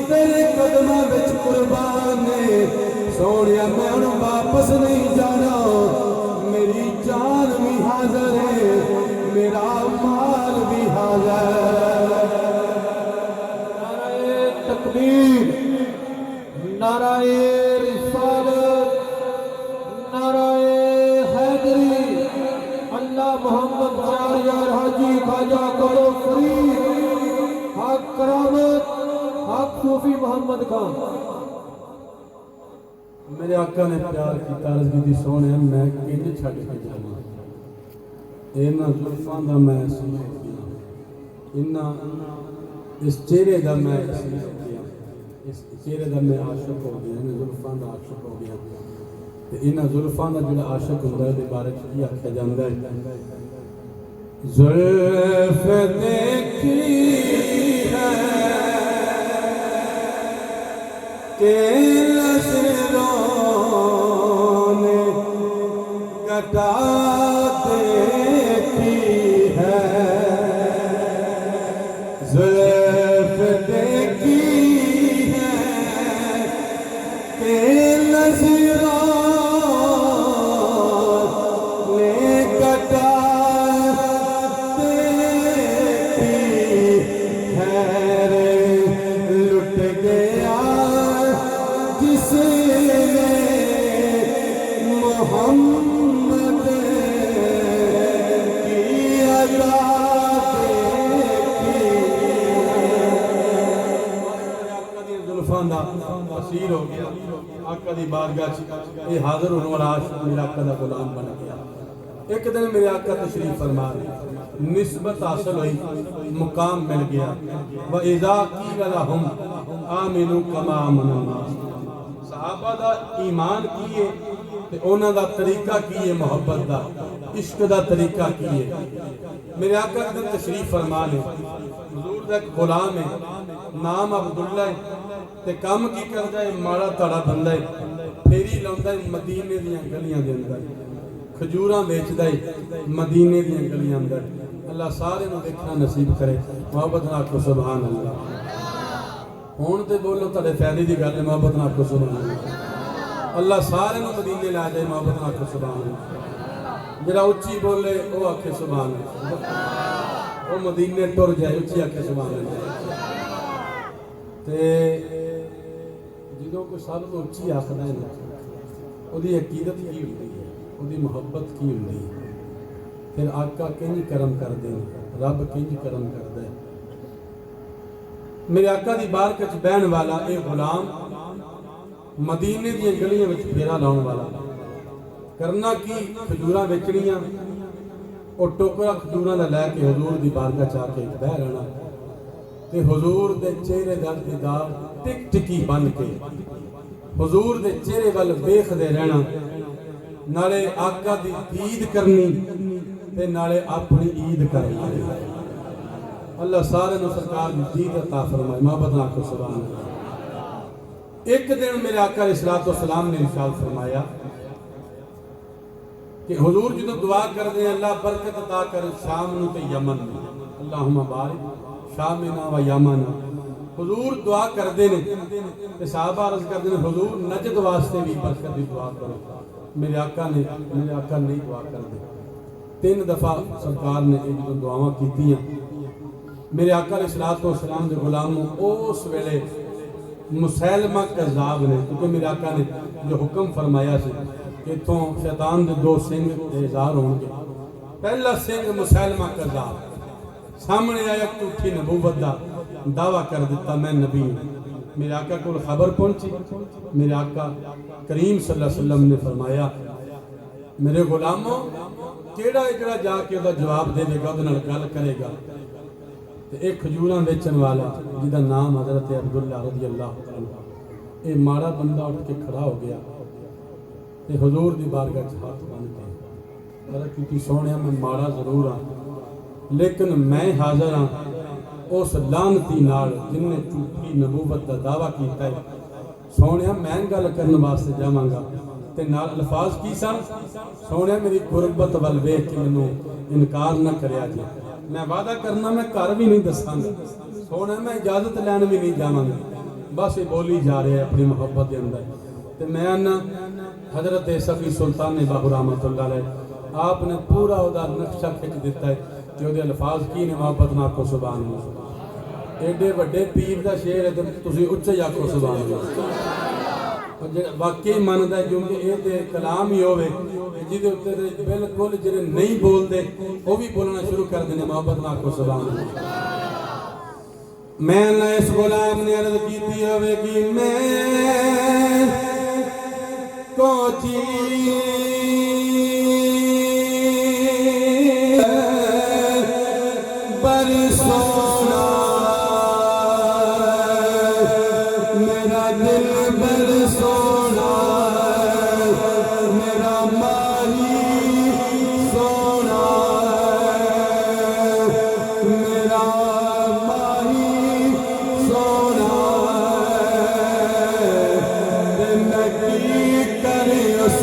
تیرے قدمہ بچ قربان ہے سونیا میں انہوں واپس نہیں جانا، میری جان بھی حاضر ہے میرا مال بھی حاضر ہے۔ نعرہ تکبیر، نعرہ رسالت، نعرہ حیدری، اللہ محمد یار حاجی خواجہ کرو فرید، حق کرامت، حق صوفی محمد خان۔ میرے آقا نے پیار کی تارز کی دی سونے میں کنج چھڑ کے جانا اینا زلفان دا میں سیخ کیا اینا اس چہرے دا میں سیخ کیا اس چہرے دا میں عاشق ہو گیا اینا زلفان دا عاشق ہو گیا اینا زلفان دا جڑا عاشق ہوتا ہے دے بارے کی آکھا جاندہ ہے زلف دیکھی ہے کہ نظروں نے کٹا دیتی ہے زلف دیکھی ہے کہ نظروں نے کٹا دیتی ہے لٹ گیا جس نے محمد کی ادا دیکھی آقا دی زلفان دا اسیر ہو گیا آقا دی بارگاہ یہ حاضر ہونے والا عاشق میرا آقا دا غلام بن گیا۔ ایک دن میرے آقا تشریف فرما نسبت حاصل ہوئی مقام مل گیا وَإِذَا قِيلَ لَهُمْ آمِنُوا كَمَا آمَنَ النَّاسُ صحابہ دا ایمان کیے تے اونا دا طریقہ کیے محبت دا عشق دا طریقہ کیے میرے آقا دن تشریف فرما لے حضور دا ایک غلام ہے نام عبداللہ ہے تے کام کی کر جائے مارا تڑا بندہ ہے پھیری لوندہ ہے مدینے دیاں گلیاں دے اندر کھجوراں بیچ دے مدینے دیاں گلیاں اندر اللہ سارے نو دیکھنا نصیب کرے محبت نہ کو سبحان اللہ ہون تے بولو تڑے فیدی دی گل محبت نہ کو سبحان اللہ اللہ سارے نو مدینے لا جائے محبت نہ کو سبحان اللہ جڑا اچھی بولے او آکھے سبحان اللہ او مدینے ٹر جائے اچھی آکھے سبحان اللہ تے جدوں کو سب تو اچھی آخر ہے او دی عقیدت کی ہوتی ہے او دی محبت کی ہوتی ہے پھر آقا کنج کرم کر دیں رب کنج کرم کر دے میرے آقا دی بارکہ چ بہن والا اے غلام مدینے دی گلیاں وچ پھیرا لاؤن والا کرنا کی کھجوراں ویچنیاں اور ٹوکرا کھجوراں دا لے کے حضور دی بارگاہ چا کے بہ رہنا تے حضور دے چہرے دا دیدار ٹک ٹکی بن کے حضور دے چہرے ول ویکھدے رہنا نالے آقا دی عید کرنی تے نالے اپنی عید کرنی اللہ سارے نو سرکار دی عید عطا فرمائے محبت نہ کو سبحان اللہ۔ ایک دن میرے آقا علیہ السلام نے ارشاد فرمایا کہ حضور جدو دعا کر دیں اللہ برکت عطا کر شام نو تے یمن میں اللہم بارک شامنا و یمنا حضور دعا کر دیں تے صحابہ عرض کر دیں حضور نجد واسطے بھی برکت دی دعا کرو میرے آقا نہیں دعا کر دے 3 دفعہ سرکار نے ایک دو دعاواں کیتی ہیں میرے آقا علیہ السلام دے غلاموں اس ویلے مسیلمہ کذاب نے کیونکہ میرے آقا نے جو حکم فرمایا سے کہ تو شیطان دے 2 سنگ اظہار ہوں گے پہلا سنگ مسیلمہ کذاب سامنے آیا جھوٹی نبوت دا دعویٰ کر دیتا میں نبی ہوں میرے آقا کو خبر پہنچی، میرے آقا کریم صلی اللہ علیہ وسلم نے فرمایا میرے غلاموں کیڑا ہے جڑا جا کے دا جواب دے گا وہ گل کرے گا؟ تے ایک کھجوراں بیچن والا جہاں نام حضرت عبداللہ رضی اللہ عنہ، اے ماڑا بندہ اٹھ کے کھڑا ہو گیا تے حضور دی بارگاہ چ ہاتھ بن کے عرض کیتی سونیا میں ماڑا ضرور ہاں لیکن میں حاضر ہاں اس لعنتی نال جن نے جھوٹی نبوت کا دعویٰ کیتا ہے، سونیا میں گل کرن واسطے جاواں گا تے نال الفاظ کی سن، سونیا میری قربت ول ویکھ کے مینوں انکار نہ کریا جی، میں وعدہ کرنا میں گھر بھی نہیں دساں گا، سونیا میں اجازت لین بھی نہیں جاواں گا، بس یہ بولی جا رہا ہے اپنی محبت دے اندر۔ تے میں آنا حضرت صفی سلطان باہو رحمۃ اللہ علیہ آپ نے پورا وہ نقشہ کھچ دیتا ہے کہ وہ الفاظ کی نے محبت نہ آکھو سبحان اللہ، ایڈے وڈے پیر دا شعر ہے تو تسی اچے آکھو سبحان اللہ، واقعی مندا ہے کیونکہ یہ تے کلام ہی ہوے جہدے اوتے بالکل جڑے نہیں بولدے وہ بھی بولنا شروع کر دینے محبت نہ آکھو سبحان اللہ۔ میں نہ اس غلام نے عرض کیتی ہوے کہ میں کوچی سونا میرا دل بر سونا میرا مالی سونا میرا مالی سونا میں کی کرے اس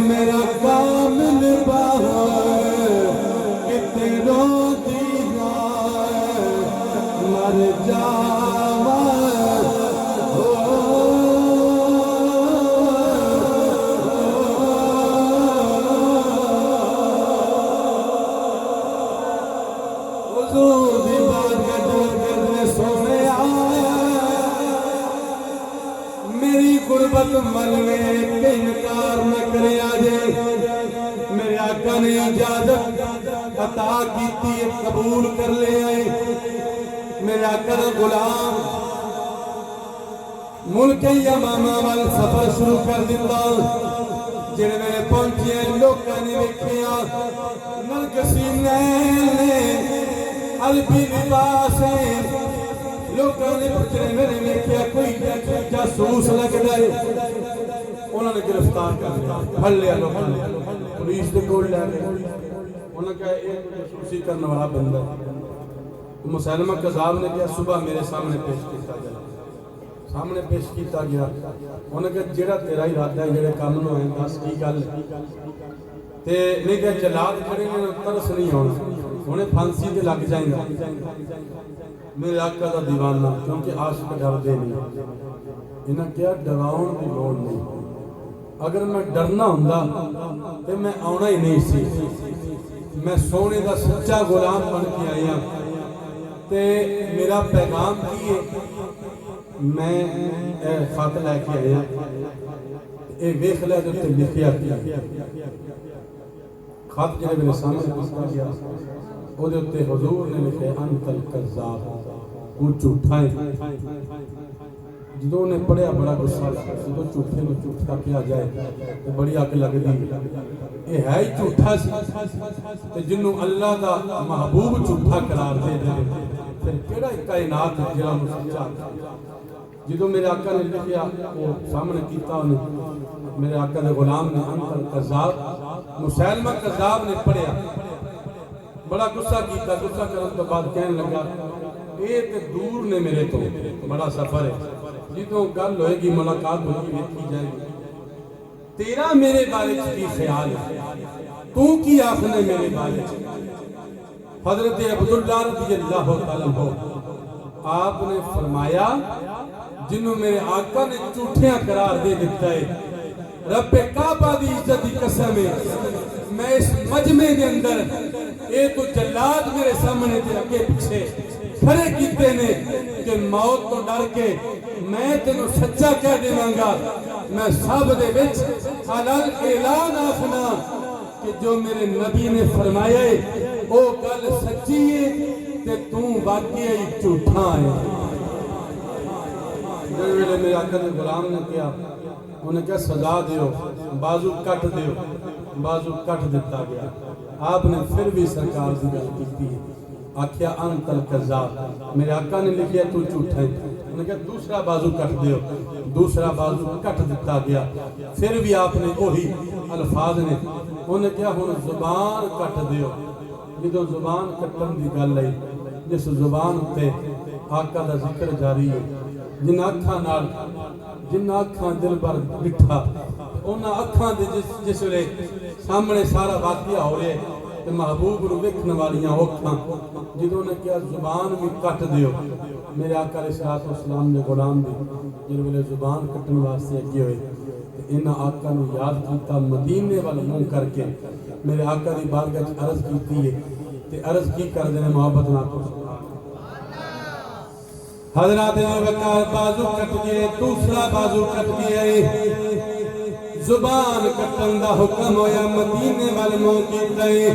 میرا کامل کتنوں مر جاوا حضور دی بارگاہ دور کرنے سونے میری غربت ملنے کے انکار نہ کرے آجے میرے آقا نے اجازت عطا کیتی قبول کر لے آئے میرے آقا دا غلام ملک یمامہ وال سفر شروع کر دیتا جن میں پہنچے لوگوں نے ویکھیا نرگسی نینے عربی لباس لوگوں نے پچھلے میرے ویکھیا کوئی جاسوس لگدا ہے انہوں نے گرفتار کر لیا پھڑ لیا لوگوں نے پولیس دے کول لے گئے انہوں نے کہا ایک جاسوسی کرنے والا بندہ مسلمہ کذاب نے کہا صبح میرے سامنے پیش کیتا گیا سامنے پیش کیتا گیا انہوں نے کہا جڑا تیرا ارادہ ہے جڑے کام نو ہے دس کی گل تے نہیں کہ جلاد کھڑے نے ترس نہیں ہونا انہیں پھانسی تے لگ جائیں گا میرے آقا دا دیوانہ کیونکہ عاشق ڈردے نہیں انہیں کیا ڈراؤن کی لوڑ نہیں اگر میں ڈرنا ہوں تے میں آنا ہی نہیں سی میں سونے دا سچا غلام بن کے آیا تے میرا پیغام کی ہے میں خط لے کے آیا اے ویکھ لے جو تے لکھیا خط جڑے میرے سامنے پڑھا گیا او دے اوتے حضور نے لکھے انت الکذاب وہ جھوٹا ہے جدوں نے پڑھیا بڑا غصہ لگا جدوں جھوٹے نوں جھوٹا کیا جائے تے بڑی اگ لگدی اے ہے ہی جھوٹا سی تے جنوں اللہ دا محبوب جھوٹا قرار دے دے پھر کیڑا کائنات جڑا سچا جدو میرے آقا نے لکھیا وہ سامنے کیتا انہیں میرے آقا دے غلام نے انتل قذاب مسیلمہ قذاب نے پڑھیا بڑا غصہ کیتا غصہ کرنے تو بعد کہنے لگا اے تے دور نے میرے تو بڑا سفر ہے جدو گل ہوئے گی ملاقات ہوگی دیکھی جائے گی تیرا میرے بارے کی خیال ہے تو کی آخنے میرے بارے حضرت عبداللہ رضی اللہ تعالیٰ ہو آپ نے فرمایا جنہوں میرے آقا نے جھوٹیاں قرار دے دیتا ہے رب کعبہ دی عزت دی قسم ہے میں اس مجمع دے اندر اے تو جلاد میرے سامنے تے اگے پیچھے کھڑے کیتے نے کہ موت تو ڈر کے میں تینوں سچا کہہ دیواں گا میں سب دے وچ حلال اعلان آخنا کہ جو میرے نبی نے فرمایا ہے وہ گل سچی ہے تے تو واقعی جھوٹا ہے جس ویلے میرے آقا نے غلام نے کیا انہیں کیا سزا دیو بازو کٹ دیو بازو کٹ دیتا گیا آپ نے پھر بھی سرکار کی گل کی ہے آکھیا انت القذاب میرے آقا نے لکھیا تو جھوٹا ہے انہیں کہا دوسرا بازو کٹ دیو دوسرا بازو کٹ دیتا گیا پھر بھی آپ نے وہی الفاظ نے انہیں کہا ہن زبان کٹ دیو جدو زبان کٹن دی گل ہے جس زبان تے آقا دا ذکر جاری ہے جن اکھاں دل بر بٹھا انہاں اکھاں دے جس ویلے سامنے سارا واقعہ ہو رہے تے محبوب نو ویکھن والیاں اکھاں جدوں نے کیا زبان بھی کٹ دیو میرے آقا علیہ السلام نے غلام دی جن ویلے زبان کٹن واسطے اگے ہوئے تے انہاں آقا نو یاد کیتا مدینے وال منہ کر کے میرے آقا دی بارگاہ وچ عرض کیتی ہے تے عرض کی کر دے محبت نال تو حضرات وقار بازو کٹ گئے دوسرا بازو کٹ گئے زبان کٹن دا حکم ہویا مدینے والے منہ کیتا ہے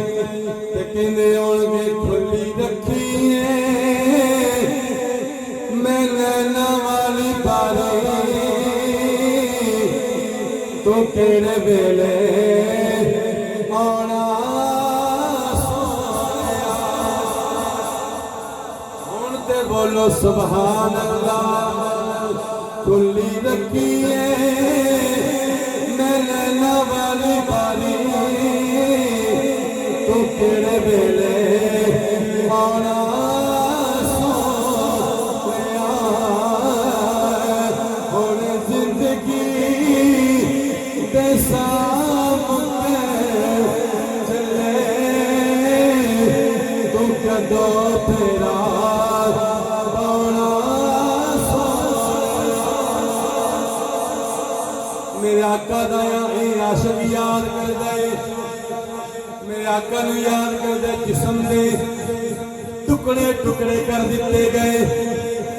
تے کہندے ہون گے کھلی رکھی ہے میں نینا والی باری تو کیڑے ویلے آنا بولو سبحان اللہ کھلی رکھی ہے میں نینا والی باری تو کیڑے ویلے آنا سونیا ہن زندگی دے سامنے چلے تو کدو تیرا میرے آقا دایا اے عاشق یاد کر دے میرے آقا نو یاد کر دے جسم دے ٹکڑے ٹکڑے کر دیتے گئے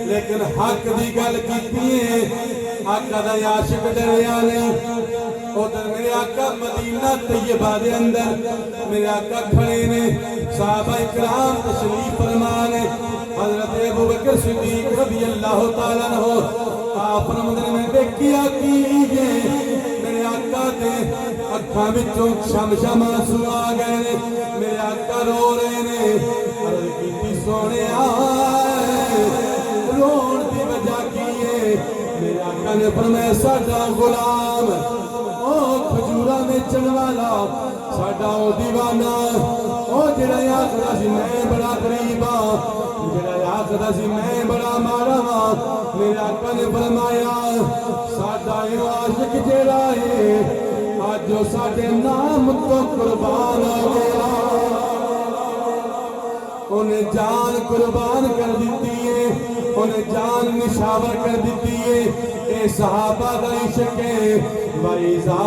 لیکن حق دی گل کیتی ہے آقا دا عاشق ڈریا نہیں ادھر میرے آقا مدینہ طیبہ دے اندر میرے آقا کھڑے نے صحابہ اکرام تشریف فرما نے حضرت ابو بکر صدیق رضی اللہ تعالیٰ عنہ آپ رمضان میں دیکھیا کیجئے میرے آقا دے اکھاں وچوں شم شم آنسو آ گئے میرے آقا رو رہے نے عرض کیتی سونے رون دی وجہ کی ہے میرے آقا نے فرمایا ساڈا غلام او کھجورا بیچن والا ساڈا او دیوانہ او جڑا آکھدا سی میں بڑا غریب ہاں جڑا آکھدا سی میں بڑا ماڑا ہاں میرے آقا نے فرمایا ساڈا اے عاشق جڑا ہے اج او ساڈے نام تو قربان ہو گیا انہیں جان قربان کر دیتی ہے انہیں جان نشاور کر دیتی ہے اے صحابہ دا عشق ہے وَإِذَا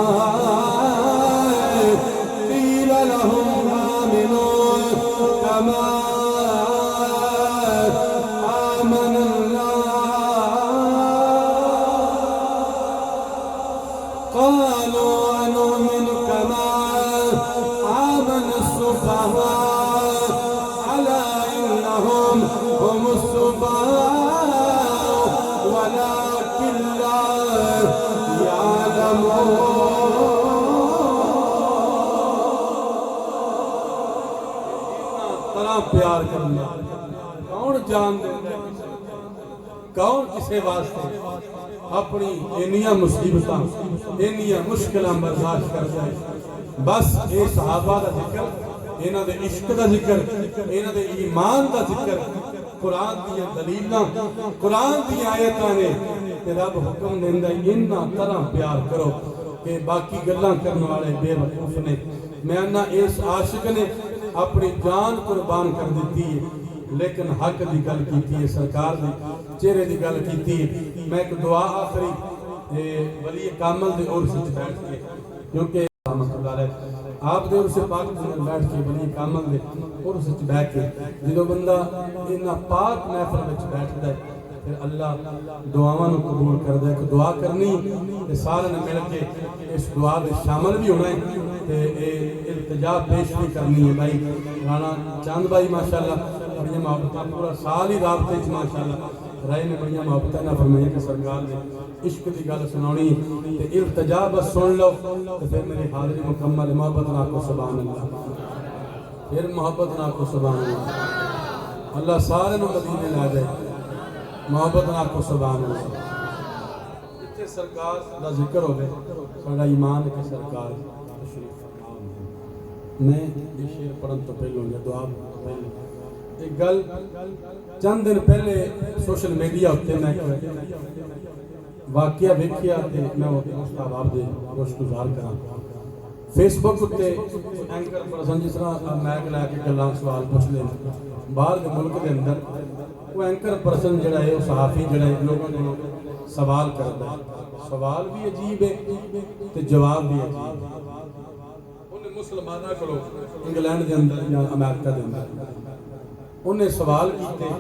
قِيلَ لَهُمْ آمِنُوا كَمَا آمَنَ قالوا أنؤمن كما آمن السفهاء ألا إنهم هم السفهاء ولكن لا يعلمون طرح پیار کرنا کون جان دے کون کسے واسطے اپنی اینیاں مصیبتاں اینیاں مشکلاں برداشت کر جائے بس اے صحابہ دا ذکر انہاں دے عشق دا ذکر انہاں دے ایمان دا ذکر قرآن دیا دلیلاں قرآن دی آیتاں نے تے رب حکم دیندا انہاں طرح پیار کرو کہ باقی گلاں کرنے والے بے وقوف نے میں انہاں اس عاشق نے اپنی جان قربان کر دیتی ہے لیکن حق دی گل کیتی ہے سرکار دی چہرے دی گل کیتی ہے میں ایک دعا آخری ولی کامل دے عرس وچ بیٹھ کے کیونکہ رحمت اللہ علیہ آپ دے عرس پاک میں بیٹھ کے ولی کامل دے عرس وچ بیٹھ کے جدوں بندہ انہاں پاک محفل وچ بیٹھدا ہے پھر اللہ دعاواں نو قبول کردا ہے کہ دعا کرنی تے سارے نے مل کے اس دعا دے شامل بھی ہونا ہے تے التجا پیش بھی کرنی ہے بھائی رانا چاند بھائی ماشاءاللہ بڑی محبتاں پورا سال ہی رابطے وچ ماشاءاللہ رہے نے بڑی محبتاں نہ فرمایا کہ سرکار نے عشق دی گل سنانی تے التجا بس سن لو تے پھر میری حاضری مکمل محبت نہ کو سبحان اللہ پھر محبت نہ کو سبحان اللہ اللہ سارے نو مدینے لا جائے محبت نہ کو سبحان اللہ جتھے سرکار دا ذکر ہوے ساڈا ایمان کہ سرکار تشریف میں یہ شعر پڑھن تو پہلوں یا دعا پہلے ایک گل چند دن پہلے سوشل میڈیا ہوتے میں واقعہ ویکھیا تے میں استاد آپ دے خوش گزار کراں فیس بک تے اینکر پرسن جس طرح میک لے کے گلاں سوال پوچھ لے باہر دے ملک دے اندر وہ اینکر پرسن جڑا ہے وہ صحافی جڑا ہے لوگوں کو سوال کرتا ہے سوال بھی عجیب ہے تے جواب بھی عجیب ہے انہیں مسلمانہ کرو انگلینڈ دے اندر یا امریکہ دے اندر انہیں سوال کیتے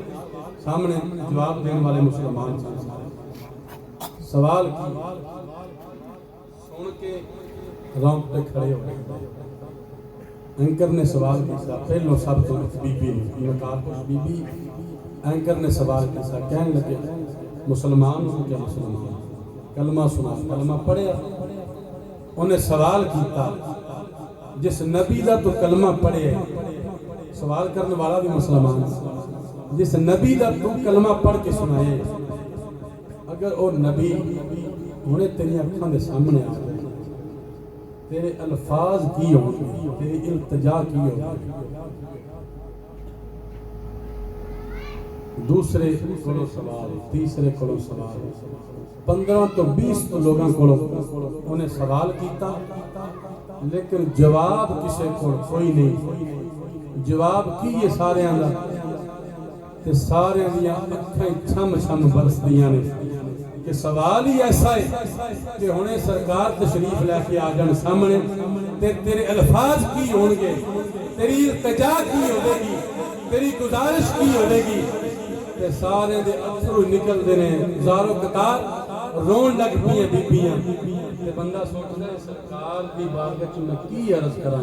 سامنے جواب دینے والے مسلمان سوال کی سن کے رونگٹے کھڑے ہو گئے اینکر نے سوال کیا پہلو سب تو بی بی نے وقار کچھ بی بی اینکر نے سوال کیا کہنے لگے مسلمان ہوں کیا مسلمان کلمہ سنا کلمہ پڑھیا انہیں سوال کیتا جس نبی دا تو کلمہ پڑھے سوال کرنے والا بھی مسلمان جس نبی دا تو کلمہ پڑھ کے سنائے اگر وہ نبی انہیں تیری اکھاں دے سامنے آ گئے تیرے الفاظ کی ہوں گے تیری التجا کی ہوں گے دوسرے کولو سوال تیسرے کولو سوال 15 تو 20 تو لوگاں کولو انہیں سوال کیتا لیکن جواب کسے کو کوئی نہیں جواب کی یہ سارے آندا تے سارے دیا اکھیں چھم چھم برس دیاں نے کہ سوال ہی ایسا ہے کہ ہونے سرکار تشریف لے کے آ جان سامنے تے تیرے الفاظ کی ہون گے تیری التجا کی ہوے گی تیری گزارش کی ہوے گی تے سارے دے اتھرو نکل دے نے زارو قطار رون لگ پیاں بیبیاں تے بندہ سوچدا ہے سرکار دی بارگاہ وچ میں کی عرض کراں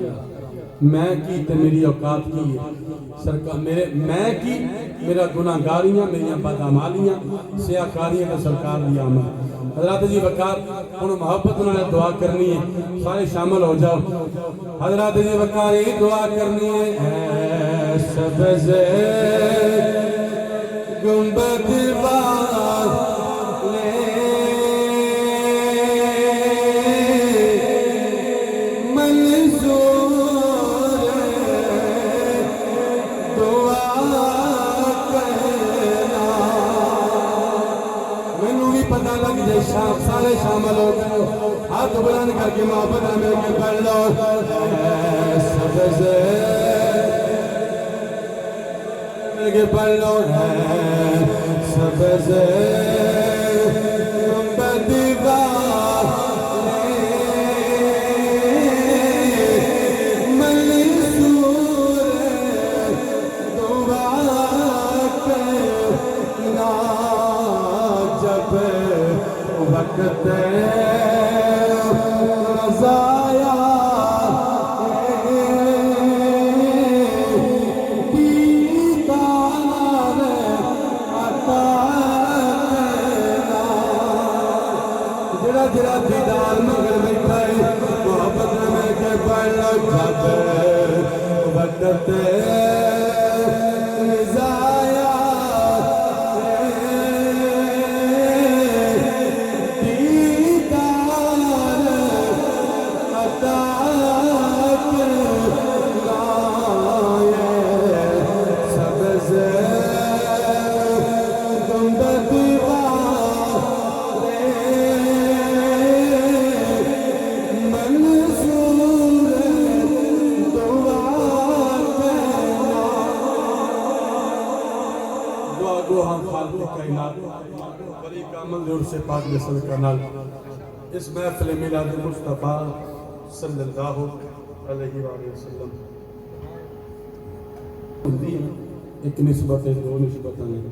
میں کی تے میری اوقات کی ہے سرکار میرے میں کی میرا گناہگاریاں میریاں بدعمالیاں سیاکاریاں تے سرکار دی آمد حضرات جی وقار انہوں محبت نال دعا کرنی ہے سارے شامل ہو جاؤ حضرات جی وقار یہ دعا کرنی ہے سبز گنبد والے منظور دعا کرنا مینوں بھی پتہ لگ جائے سارے شامل ہو گئے ہاتھ بلند کر کے محبت میں کے پڑھ لو سبز کے پڑھ لو سبز گنبد والے منظور دعا کرنا جب وقت رضایا جڑا دیدار مگر بیٹھا ہے محبت میں کے پڑھ لو جب وقت رضایا سے پاک دے صدقہ نال اس محفل میلاد مصطفیٰ صلی اللہ علیہ وآلہ وسلم ایک نسبت ہے، دو نسبتیں ہیں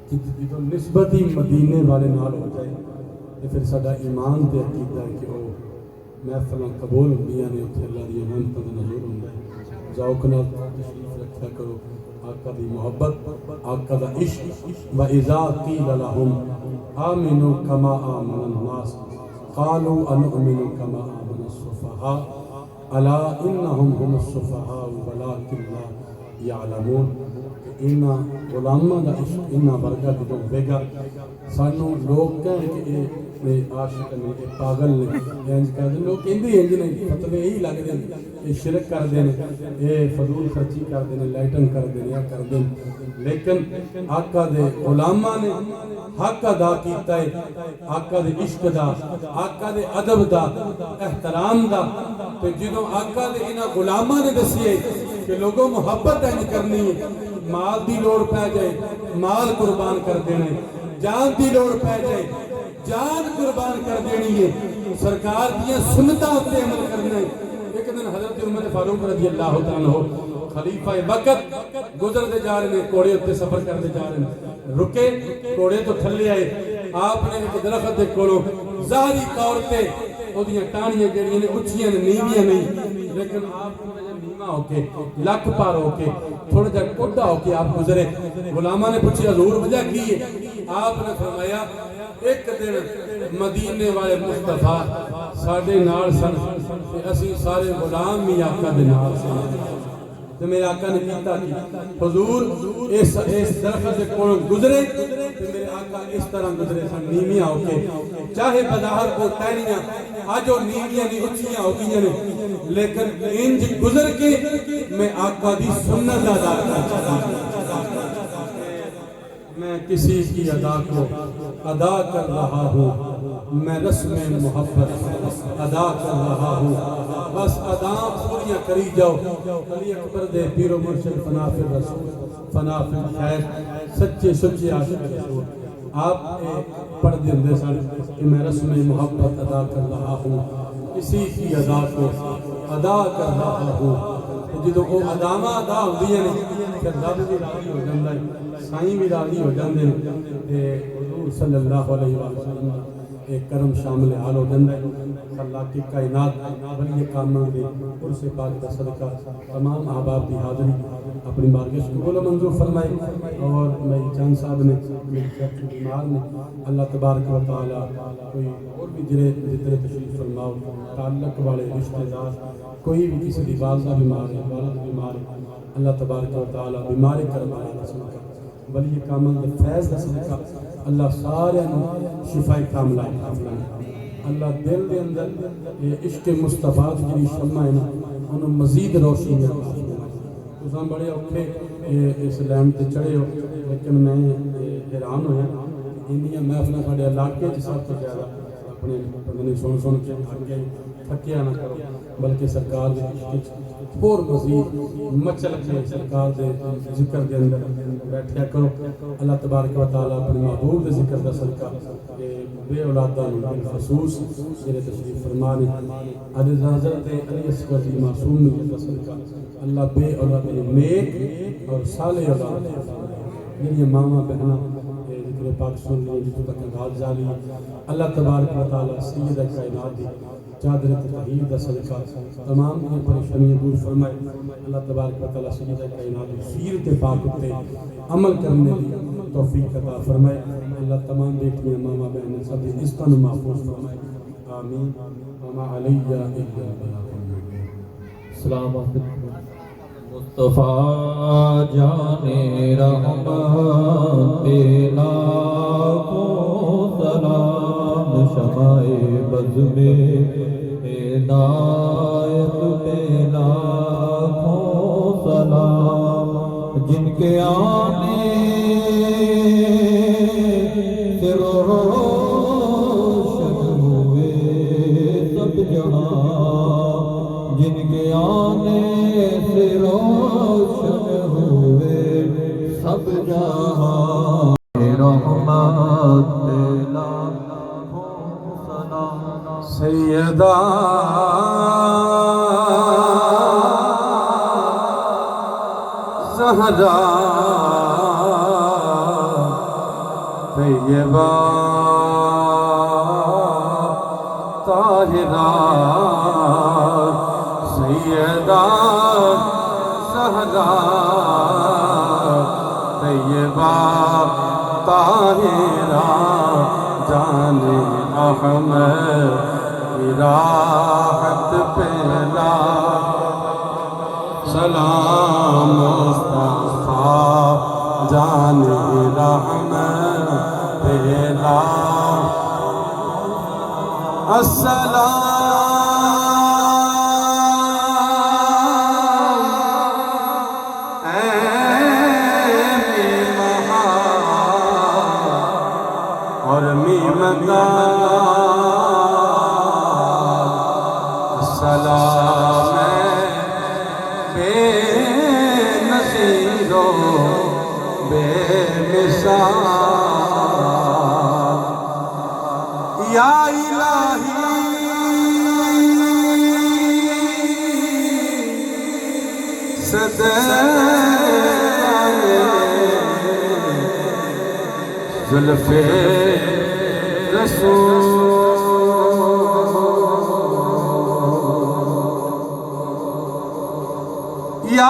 کہ جو نسبت ہی مدینے والے نال ہو جائے تو پھر ساڈا ایمان تے عقیدہ ہے کہ وہ محفل قبول ہوندیاں نے، اتنے اللہ دی رحمتاں دا نزول ہوندا ہے۔ ذوق نال تشریف رکھیا کرو، آقا دی محبت، آقا دا عشق۔ وَإِذَا قِيلَ لَهُمْ آمِنُوا كَمَا آمَنَ النَّاسُ قَالُوا أَنُؤْمِنُ كَمَا آمَنَ السُّفَهَاءُ أَلَا إِنَّهُمْ هُمُ السُّفَهَاءُ وَلَٰكِنْ لَا يَعْلَمُونَ۔ انہاں غلاماں دا عشق انہاں ورگا جدوں ہوے گا، سانوں لوگ کہیں کہ یہ عاشق نے، یہ پاگل نے، انج کر دے، لوگ کہندے انج نے، فتوے یہی لگ دے، یہ شرک کر دے، یہ فضول خرچی کر دے، لائٹنگ کر دے، یا کر دے۔ لیکن آقا دے غلاماں نے حق ادا کیتا ہے، آقا دے عشق دا، آقا دے ادب دا، احترام دا۔ تو جدوں آقا دے انہاں غلاماں نے دسیے کہ لوگوں محبت انج کرنی ہے، مال دی لوڑ پہ جائے مال قربان کر دینے، جان دی لوڑ پہ جائے جان قربان کر دینی ہے، سرکار دیا سنتاں تے عمل کرنا ہے۔ ایک دن حضرت عمر فاروق رضی اللہ تعالیٰ عنہ خلیفہ وقت گزر دے جا رہے ہیں، کوڑے اتنے سفر کر دے جا رہے ہیں، رکے کوڑے تو تھلے آئے، آپ نے ایک درخت دے کولو ظاہری طور تے وہ دیاں ٹانیاں جڑیاں نے اچھیاں نے، نیویاں نہیں، لیکن آپ ہو کے لک پار ہو کے تھوڑا جا ٹوٹا ہو کے آپ گزرے۔ غلامہ نے پوچھا حضور وجہ کی ہے؟ آپ نے فرمایا ایک دن مدینے والے مصطفیٰ ساڑھے نال سن، اسی سارے غلام بھی آقا دے نال سن، تو میرے آقا نے کیتا کی حضور اس درخت سے کول گزرے تو میرے آقا اس طرح گزرے سن، نیمیاں ہو کے، چاہے بظاہر کو ٹہنیاں آجو نیمیاں نہیں اچھیاں ہو گئی ہیں، لیکن انج گزر کے میں آقا دی سنت ادا کرتا میں کسی کی ادا کو ادا کر رہا ہوں، میں رسم محبت ادا کر رہا ہوں، بس ادا پوریاں کری جاؤ۔ علی اکبر دے پیر و مرشد فنا فی الرسول فنا فی الخیر، سچے سچے عاشق رسول آپ پڑھ دے سن کہ میں رسم محبت ادا کر رہا ہوں، کسی کی ادا کو ادا کر رہا ہوں۔ جدوں وہ اداواں ادا ہوندیاں نے پھر رب بھی راضی ہو جاندا ہے، سائیں بھی راضی ہو جاندے نے، تے حضور صلی اللہ علیہ وسلم ایک کرم شامل حال ہو جاندہ ہے۔ اللہ کی کائنات ولی کامل دے عرص پاک دا صدقہ تمام احباب دی حاضری اپنی بارگاہ قبول و منظور فرمائے۔ اور میری جان صاحب نے، میری شخص بیمار نے، اللہ تبارک و تعالی کوئی اور بھی جتنے تشریف فرماؤ، تعلق والے رشتہ دار، کوئی بھی کسی دی والدہ بیمار ہے، والد بیمار ہے، اللہ تبارک و تعالی بیماری کروانے کا صدقہ ولی کامل دے فیض دا صدقہ اللہ سارے شفاء کاملہ اللہ دل دے اندر یہ عشق مصطفیٰ جی شمع ہے نا انہوں مزید روشنی ہے۔ تساں بڑے اوکھے اس لائن تے چڑھے ہو، لیکن میں حیران ہویا انہیاں محفلاں ساڈے علاقے چ سب تو زیادہ اپنے پتہ سن کے تھکیا نہ کرو، بلکہ سرکار دے عشق اور مزید مچل کے سرکار دے ذکر دے اندر بیٹھیا کرو۔ اللہ تبارک و تعالی اپنے محبوب دے ذکر دا صدقہ بے اولاداں نوں خصوص جڑے تشریف فرما نے عزیز حضرت علی اصغر دی معصوم دا صدقہ اللہ بے اولاد نیک اور صالح اولاد جنہاں ماما بہناں ذکر پاک سن لیں جتوں تک آواز جاری اللہ تبارک و تعالی سید کائنات دی چادر تطہیر دا صدقہ تمام یہ پریشانیاں دور فرمائے۔ اللہ تبارک و تعالی سید کائنات دی سیرت پاک تے عمل کرنے دی توفیق عطا فرمائے۔ اللہ تمام بیٹیاں ماما بہنیں سب عزتاں نوں محفوظ فرمائے، آمین۔ وما علی الا البلاغ۔ السلام علیکم مصطفیٰ جان رحمت پہ لاکھوں سلام، شمع بز میں ہدایت پہ لاکھوں سلام، جن کے آنے سے روشن ہوئے سب جہاں، جن کے آنے سے روشن ہوئے سب جہاں، رحمت پہ لاکھوں زہرا طیبہ طاہرہ سیدہ زہرا طیبہ طاہرہ جان احمد کی راحت پہلا سلام مصطفیٰ جان رحمت پہلا السلام اے مہا اور میمنا السلام بے نظیر و بے مثال یا الہی صدر زلف رسول یا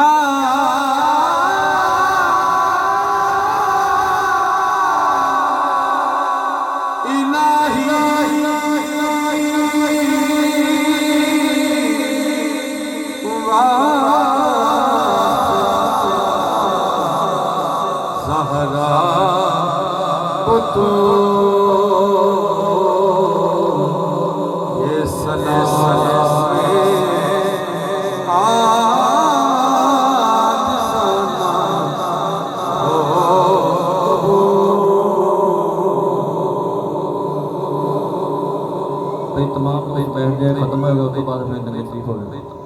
زہرا تو یہ سلام تمام بیٹھ گئے ختم ہو گیا اس کے بعد میں نگے شریف ہو گئے